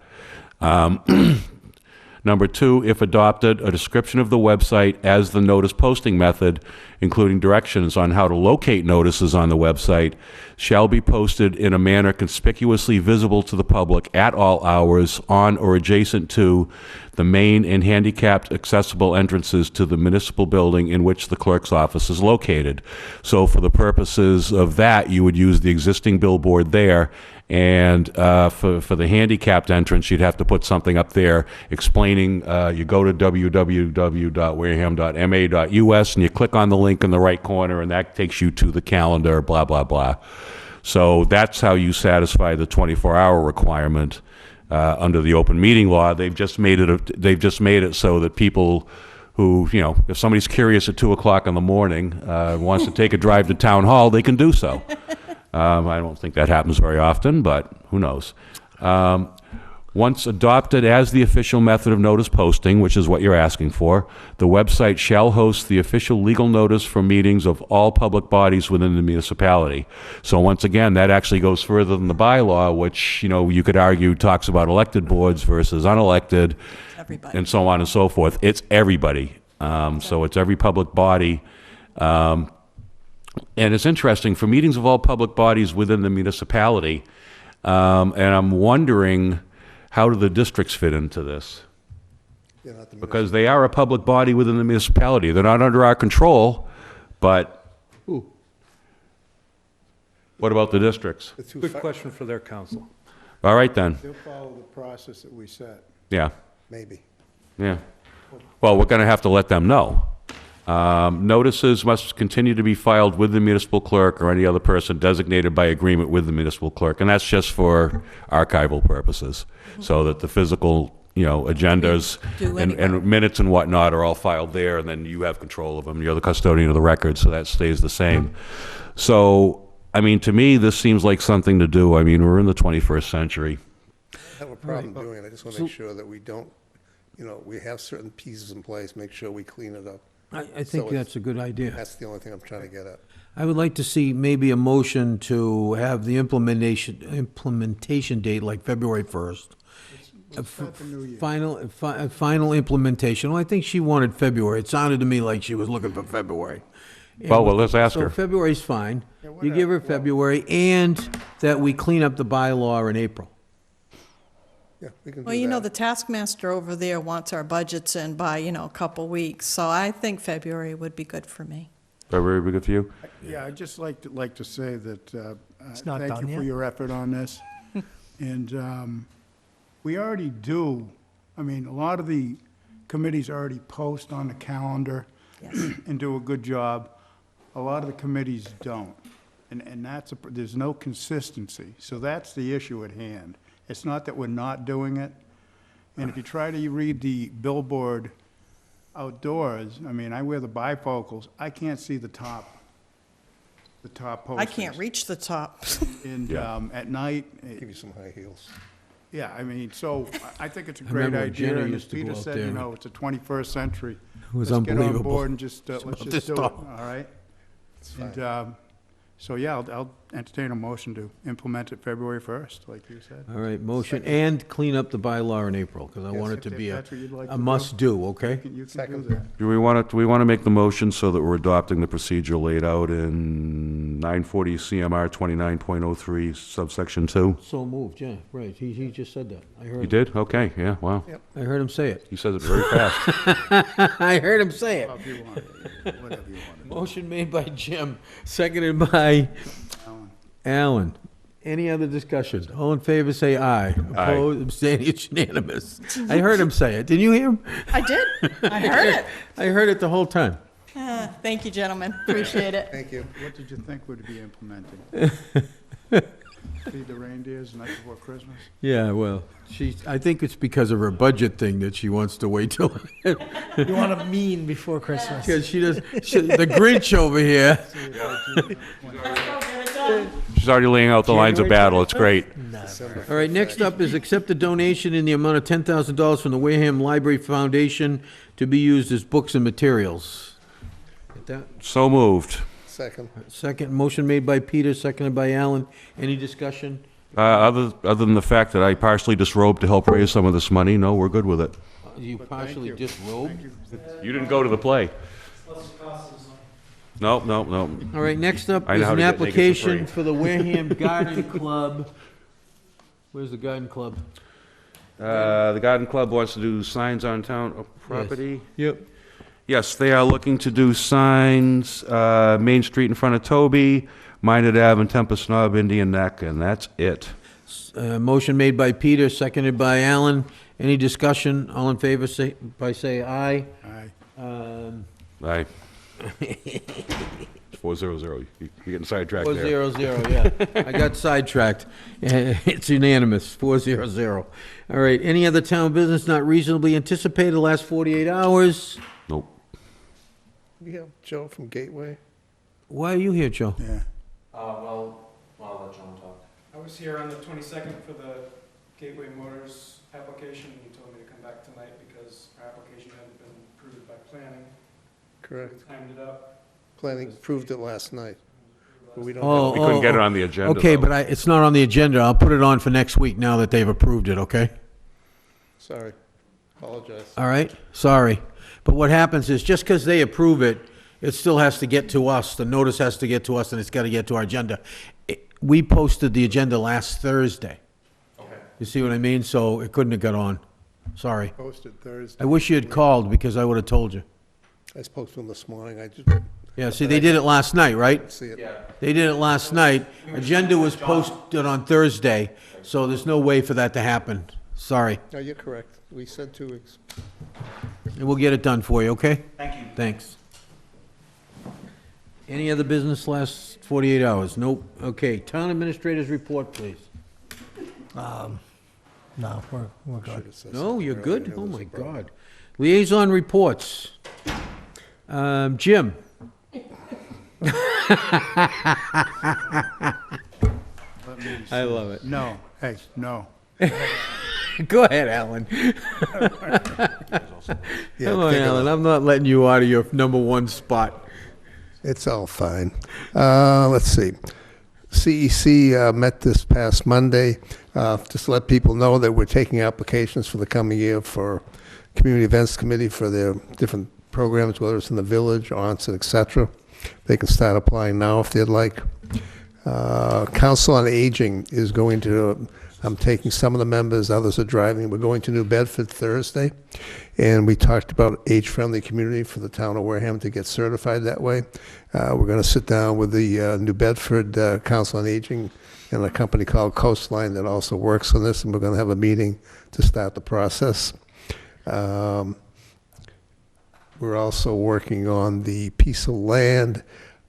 Number 2, if adopted, a description of the website as the notice posting method, including directions on how to locate notices on the website, shall be posted in a manner conspicuously visible to the public at all hours on or adjacent to the main and handicapped accessible entrances to the municipal building in which the clerk's office is located. So for the purposes of that, you would use the existing billboard there, and for the handicapped entrance, you'd have to put something up there explaining, you go to www.wareham.ma.us, and you click on the link in the right corner, and that takes you to the calendar, blah, blah, blah. So that's how you satisfy the 24-hour requirement under the open meeting law. They've just made it so that people who, if somebody's curious at 2 o'clock in the morning, wants to take a drive to town hall, they can do so. I don't think that happens very often, but who knows. Once adopted as the official method of notice posting, which is what you're asking for, the website shall host the official legal notice for meetings of all public bodies within the municipality. So once again, that actually goes further than the bylaw, which, you could argue talks about elected boards versus unelected, Everybody. and so on and so forth. It's everybody. So it's every public body. And it's interesting, for meetings of all public bodies within the municipality, and I'm wondering, how do the districts fit into this? Yeah, not the Because they are a public body within the municipality. They're not under our control, but what about the districts? the two Good fi- question for their council. All right, then. They'll follow the process that we set. Yeah, Maybe. yeah. Well, we're going to have to let them know. Notices must continue to be filed with the municipal clerk or any other person designated by agreement with the municipal clerk, and that's just for archival purposes, so that the physical, agendas Do and minutes and whatnot are all filed there, and then you have control of them. You're the custodian of the record, so that stays the same. So, to me, this seems like something to do. We're in the 21st century. I have a problem doing it. I just want to make sure that we don't, we have certain pieces in place, make sure we clean it up. I So think it's- that's a good idea. That's the only thing I'm trying to get at. I would like to see maybe a motion to have the implementation date like February 1st. Start the new year. Final implementation. Well, I think she wanted February. It sounded to me like she was looking for February. Well, let's ask So her. February's fine. Yeah, You give her whatever. Well- February, and that we clean up the bylaw in April. Yeah, we can do Well, that. the taskmaster over there wants our budgets in by, a couple weeks, so I think February would be good for me. February be good for you? Yeah, I'd just like to say that, It's not thank done you for yet. your effort on this. And we already do, a lot of the committees already post on the calendar and do a good job. A lot of the committees don't. And there's no consistency. So that's the issue at hand. It's not that we're not doing it. And if you try to read the billboard outdoors, I wear the bifocals, I can't see the top posters. I can't reach the top. And at night, Give you some high heels. yeah, so I think it's a I great remember when idea. Jenna And as used to go Peter out said, there. it's a 21st century. It was Let's get on unbelievable. board and just, let's about just this do it, tall. all right? It's fine. And, so yeah, I'll entertain a motion to implement it February 1st, like you said. All right, motion, and clean up the bylaw in April, because I want it to if be that's what you'd like a to do. must-do, okay? You can do Second. that. Do we want to make the motion so that we're adopting the procedure laid out in 940 CMR 29.03 subsection 2? So moved, yeah, right, he just said that. I heard You him. did? Okay, yeah, wow. I heard him say it. He says it very fast. I heard him say it. Well, if you want it, whatever you want to do. Motion made by Jim, seconded by Alan. Any other discussion? All in favor, say aye. Opposed, abstaining, it's unanimous. I heard him say it. Didn't you hear him? I did. I heard it. I heard it the whole time. Thank you, gentlemen. Appreciate it. Thank you. What did you think would be implementing? Feed the reindeers the night before Christmas? Yeah, well, I think it's because of her budget thing that she wants to wait till, You want to mean before Christmas. because the Grinch over here. She's already laying out the lines of battle. It's great. December All right, next up is accept a donation in the amount of $10,000 from the Wareham Library Foundation to be used as books and materials. Get that? So moved. Second. Second, motion made by Peter, seconded by Alan. Any discussion? Other than the fact that I partially disrobed to help raise some of this money, no, we're good with it. You partially disrobed? You didn't go to the play. No. All right, next up I know is how an to get naked for application free. for the Wareham Garden Club. Where's the garden club? The garden club wants to do signs on town property. Yep. Yes, they are looking to do signs, Main Street in front of Toby, Minot Ave and Tempest Knob, Indian Neck, and that's it. Motion made by Peter, seconded by Alan. Any discussion? All in favor, say aye. Aye. Aye. 400. You're getting sidetracked there. 400, yeah. I got sidetracked. It's unanimous, 400. All right, any other town business not reasonably anticipated the last 48 hours? Nope. We have Joe from Gateway. Why are you here, Joe? Yeah. Well, I'll let John talk. I was here on the 22nd for the Gateway Motors application. He told me to come back tonight because our application hadn't been approved by planning. Correct. Timed it up. Planning approved it last night. But we don't Oh, We couldn't get it on the agenda, Okay, though. but it's not on the agenda. I'll put it on for next week now that they've approved it, okay? Sorry. Apologize. All right, sorry. But what happens is, just because they approve it, it still has to get to us. The notice has to get to us, and it's got to get to our agenda. We posted the agenda last Thursday. Okay. You see what I mean? So it couldn't have got on. Sorry. Posted Thursday. I wish you had called, because I would have told you. I spoke to him this morning. I just Yeah, see, they did it last night, right? see it. They did it last night. Agenda was posted on Thursday, so there's no way for that to happen. Sorry. No, you're correct. We said 2 weeks. And we'll get it done for you, okay? Thank you. Thanks. Any other business last 48 hours? Nope. Okay, town administrators report, please. No, we're good. Should've said No, something you're earlier. good? There Oh, was my a problem. God. Liaison reports. Jim? I love it. No, hey, no. Go ahead, Alan. Yeah, Come on, take a Alan, look. I'm not letting you out of your number one spot. It's all fine. Let's see. CEC met this past Monday. Just to let people know that we're taking applications for the coming year for Community Events Committee for their different programs, whether it's in the village, onset, et cetera. They can start applying now if they'd like. Council on Aging is going to, I'm taking some of the members, others are driving. We're going to New Bedford Thursday, and we talked about age-friendly community for the town of Wareham to get certified that way. We're going to sit down with the New Bedford Council on Aging and a company called Coastline that also works on this, and we're going to have a meeting to start the process. We're also working on the piece of land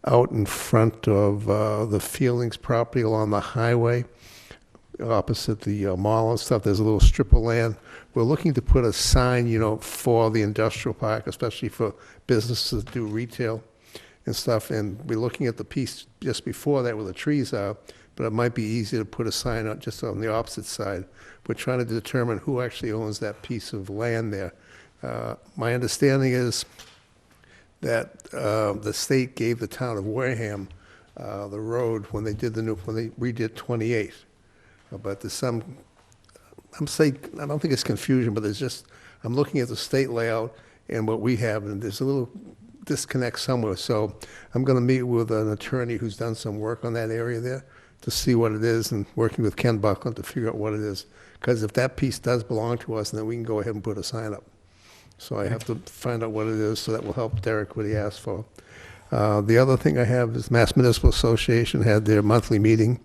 out in front of the Fieldings property along the highway, opposite the mall and stuff. There's a little strip of land. We're looking to put a sign, for the industrial park, especially for businesses that do retail and stuff. And we're looking at the piece just before that where the trees are, but it might be easier to put a sign out just on the opposite side. We're trying to determine who actually owns that piece of land there. My understanding is that the state gave the town of Wareham the road when they redid 28. But there's some, I don't think it's confusion, but I'm looking at the state layout and what we have, and there's a little disconnect somewhere. So I'm going to meet with an attorney who's done some work on that area there to see what it is, and working with Ken Buckland to figure out what it is. Because if that piece does belong to us, then we can go ahead and put a sign up. So I have to find out what it is, so that will help Derek what he asked for. The other thing I have is Mass Municipal Association had their monthly meeting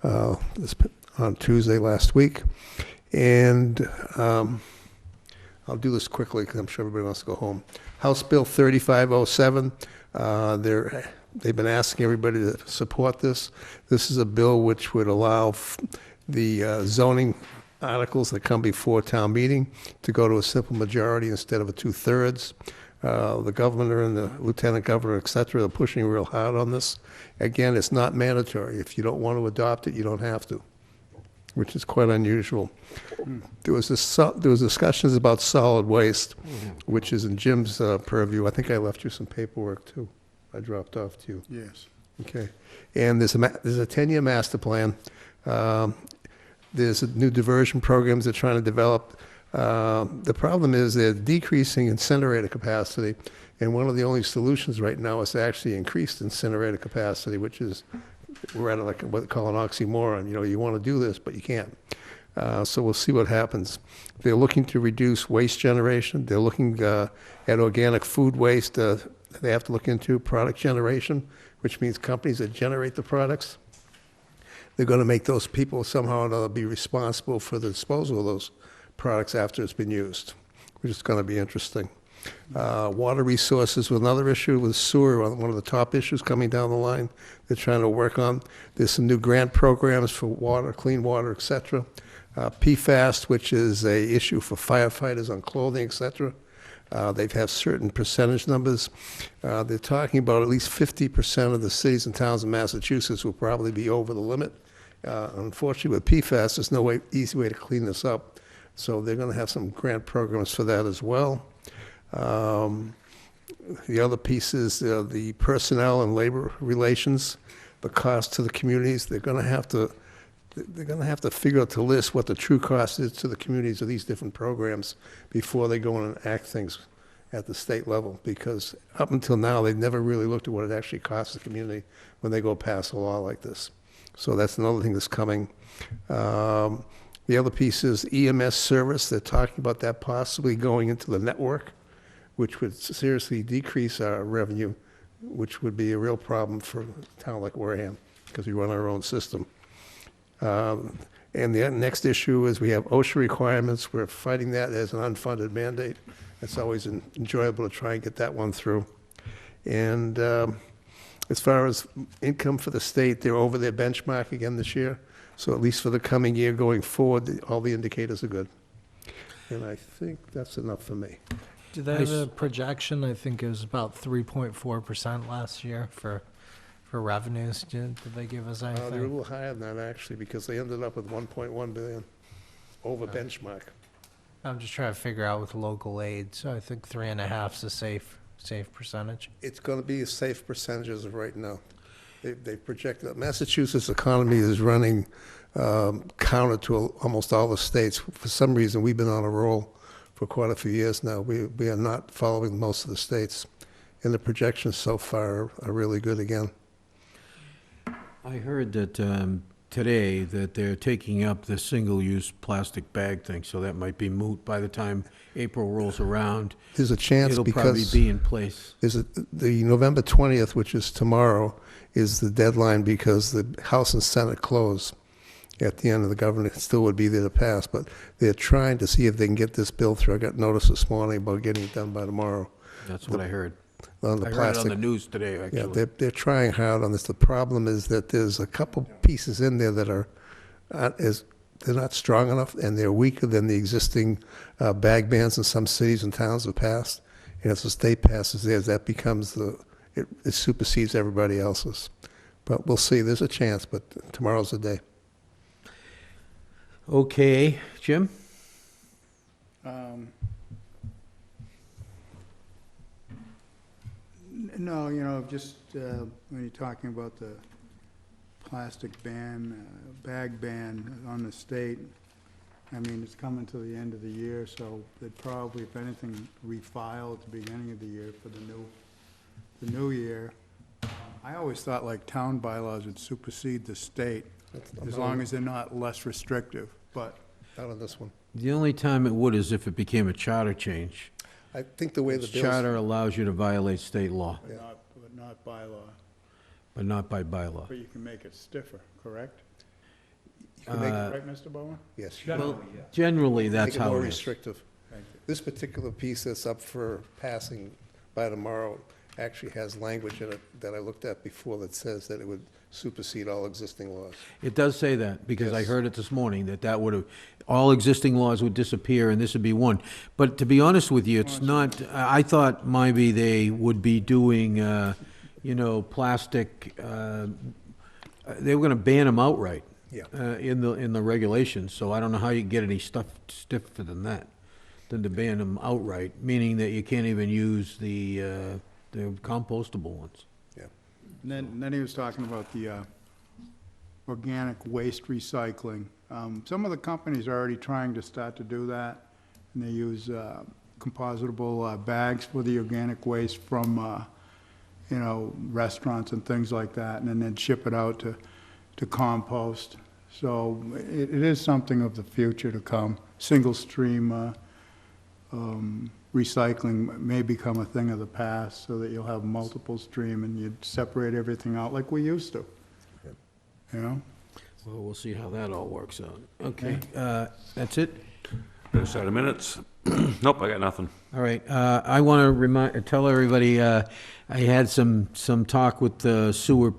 on Tuesday last week. And I'll do this quickly because I'm sure everybody wants to go home. House Bill 3507, they've been asking everybody to support this. This is a bill which would allow the zoning articles that come before town meeting to go to a simple majority instead of a 2/3. The governor and the lieutenant governor, et cetera, are pushing real hard on this. Again, it's not mandatory. If you don't want to adopt it, you don't have to, which is quite unusual. There was discussions about solid waste, which is in Jim's purview. I think I left you some paperwork too. I dropped off to you. Yes. Okay. And there's a 10-year master plan. There's new diversion programs they're trying to develop. The problem is they're decreasing incinerator capacity, and one of the only solutions right now is to actually increase incinerator capacity, which is, we're at like what they call an oxymoron. You know, you want to do this, but you can't. So we'll see what happens. They're looking to reduce waste generation. They're looking at organic food waste. They have to look into product generation, which means companies that generate the products. They're going to make those people somehow or another be responsible for the disposal of those products after it's been used, which is going to be interesting. Water resources was another issue with sewer, one of the top issues coming down the line they're trying to work on. There's some new grant programs for water, clean water, et cetera. PFAS, which is a issue for firefighters on clothing, et cetera. They have certain percentage numbers. They're talking about at least 50% of the cities and towns in Massachusetts will probably be over the limit. Unfortunately, with PFAS, there's no easy way to clean this up. So they're going to have some grant programs for that as well. The other piece is the personnel and labor relations, the cost to the communities. They're going to have to figure out to list what the true cost is to the communities of these different programs before they go in and act things at the state level, because up until now, they've never really looked at what it actually costs the community when they go pass a law like this. So that's another thing that's coming. The other piece is EMS service. They're talking about that possibly going into the network, which would seriously decrease our revenue, which would be a real problem for a town like Wareham, because we run our own system. And the next issue is we have OSHA requirements. We're fighting that as an unfunded mandate. It's always enjoyable to try and get that one through. And as far as income for the state, they're over their benchmark again this year. So at least for the coming year going forward, all the indicators are good. And I think that's enough for me. Do they have a projection? I think it was about 3.4% last year for revenues. Did they give us anything? They're a little higher than that, actually, because they ended up with 1.1 billion over benchmark. I'm just trying to figure out with local aid. So I think 3.5 is a safe percentage. It's going to be a safe percentage as of right now. They projected that Massachusetts' economy is running counter to almost all the states. For some reason, we've been on a roll for quite a few years now. We are not following most of the states, and the projections so far are really good again. I heard that today that they're taking up the single-use plastic bag thing, so that might be moot by the time April rolls around. There's a chance It'll because probably be in place. the November 20th, which is tomorrow, is the deadline because the House and Senate close at the end of the government. It still would be there to pass, but they're trying to see if they can get this bill through. I got notice this morning about getting it done by tomorrow. That's what I heard. On the I heard it plastic. on the news today, actually. Yeah, they're trying hard on this. The problem is that there's a couple pieces in there that are they're not strong enough, and they're weaker than the existing bag bans in some cities and towns have passed. And if the state passes theirs, that becomes it supersedes everybody else's. But we'll see. There's a chance, but tomorrow's the day. Okay, Jim? No, just when you're talking about the plastic ban, bag ban on the state, I mean, it's coming to the end of the year, so they'd probably, if anything, refile at the beginning of the year for the new year. I always thought like town bylaws would supersede the state, as long as they're not less restrictive, but. Not on this one. The only time it would is if it became a charter change. I think the way the bill's. Charter allows you to violate state law, But not bylaw, but not by bylaw. but you can make it stiffer, correct? You can make it Right, Mr. Bowen? Yes. Well, generally, that's Make it how more it is. restrictive. Thank you. This particular piece that's up for passing by tomorrow actually has language in it that I looked at before that says that it would supersede all existing laws. It does say that, because I Yes. heard it this morning, that would have, all existing laws would disappear, and this would be one. But to be honest with you, it's not, I thought maybe they would be doing, plastic, they were gonna ban them outright. Yeah. In the regulations, so I don't know how you get any stuff stiffer than that, than to ban them outright, meaning that you can't even use the compostable ones. Yeah. And then he was talking about the organic waste recycling. Some of the companies are already trying to start to do that. and they use compositable bags for the organic waste from, you know, restaurants and things like that, and then ship it out to compost. So it is something of the future to come. Single stream recycling may become a thing of the past, so that you'll have multiple stream and you'd separate everything out like we used to. You know? Well, we'll see how that all works out. Okay, that's it? Other set of minutes? Nope, I got nothing. All right, I want to tell everybody, I had some talk with the sewer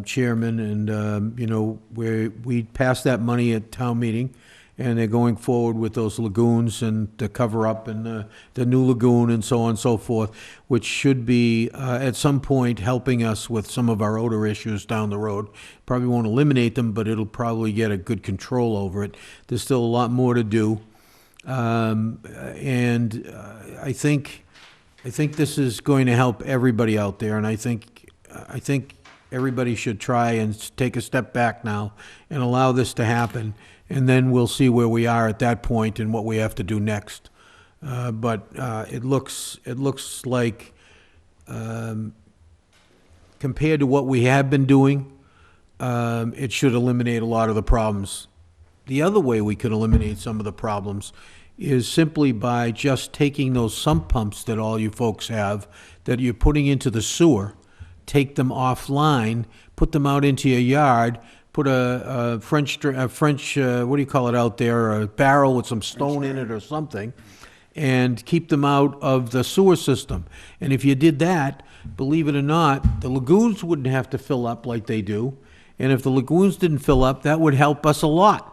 chairman, and, you know, we passed that money at town meeting, and they're going forward with those lagoons and the cover-up and the new lagoon and so on and so forth, which should be, at some point, helping us with some of our odor issues down the road. Probably won't eliminate them, but it'll probably get a good control over it. There's still a lot more to do. And I think this is going to help everybody out there, and I think everybody should try and take a step back now and allow this to happen, and then we'll see where we are at that point and what we have to do next. But it looks like, compared to what we have been doing, it should eliminate a lot of the problems. The other way we could eliminate some of the problems is simply by just taking those sump pumps that all you folks have, that you're putting into the sewer, take them offline, put them out into your yard, put a French, what do you call it out there, a barrel with some stone in it or something, and keep them out of the sewer system. And if you did that, believe it or not, the lagoons wouldn't have to fill up like they do. And if the lagoons didn't fill up, that would help us a lot.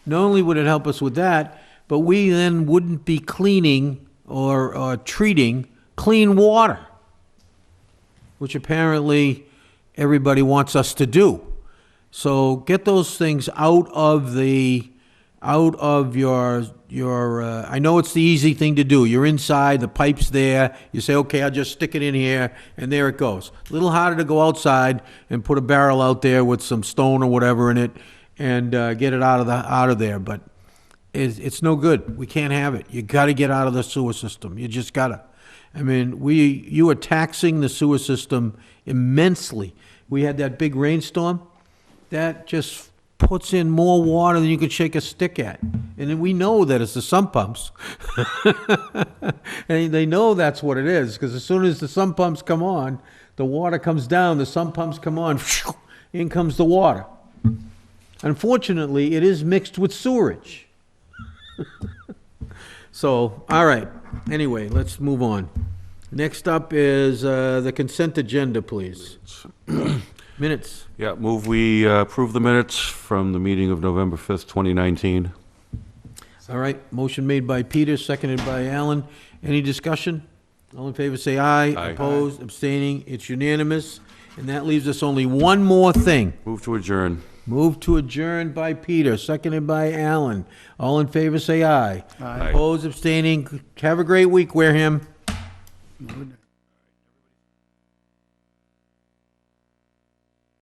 Not only would it help us with that, but we then wouldn't be cleaning or treating clean water, which apparently everybody wants us to do. So get those things out of your, I know it's the easy thing to do. You're inside, the pipe's there, you say, okay, I'll just stick it in here, and there it goes. A little harder to go outside and put a barrel out there with some stone or whatever in it and get it out of there, but it's no good. We can't have it. You gotta get out of the sewer system. You just gotta. I mean, you are taxing the sewer system immensely. We had that big rainstorm. That just puts in more water than you could shake a stick at. And then we know that it's the sump pumps. And they know that's what it is, because as soon as the sump pumps come on, the water comes down, the sump pumps come on, in comes the water. Unfortunately, it is mixed with sewerage. So, all right. Anyway, let's move on. Next up is the consent agenda, please. Minutes. Yeah, move we approve the minutes from the meeting of November 5th, 2019. All right, motion made by Peter, seconded by Alan. Any discussion? All in favor, say aye. Aye. Opposed, abstaining, it's unanimous. And that leaves us only one more thing. Move to adjourn. Move to adjourn by Peter, seconded by Alan. All in favor, say aye. Aye. Opposed, abstaining. Have a great week, Wareham. Good.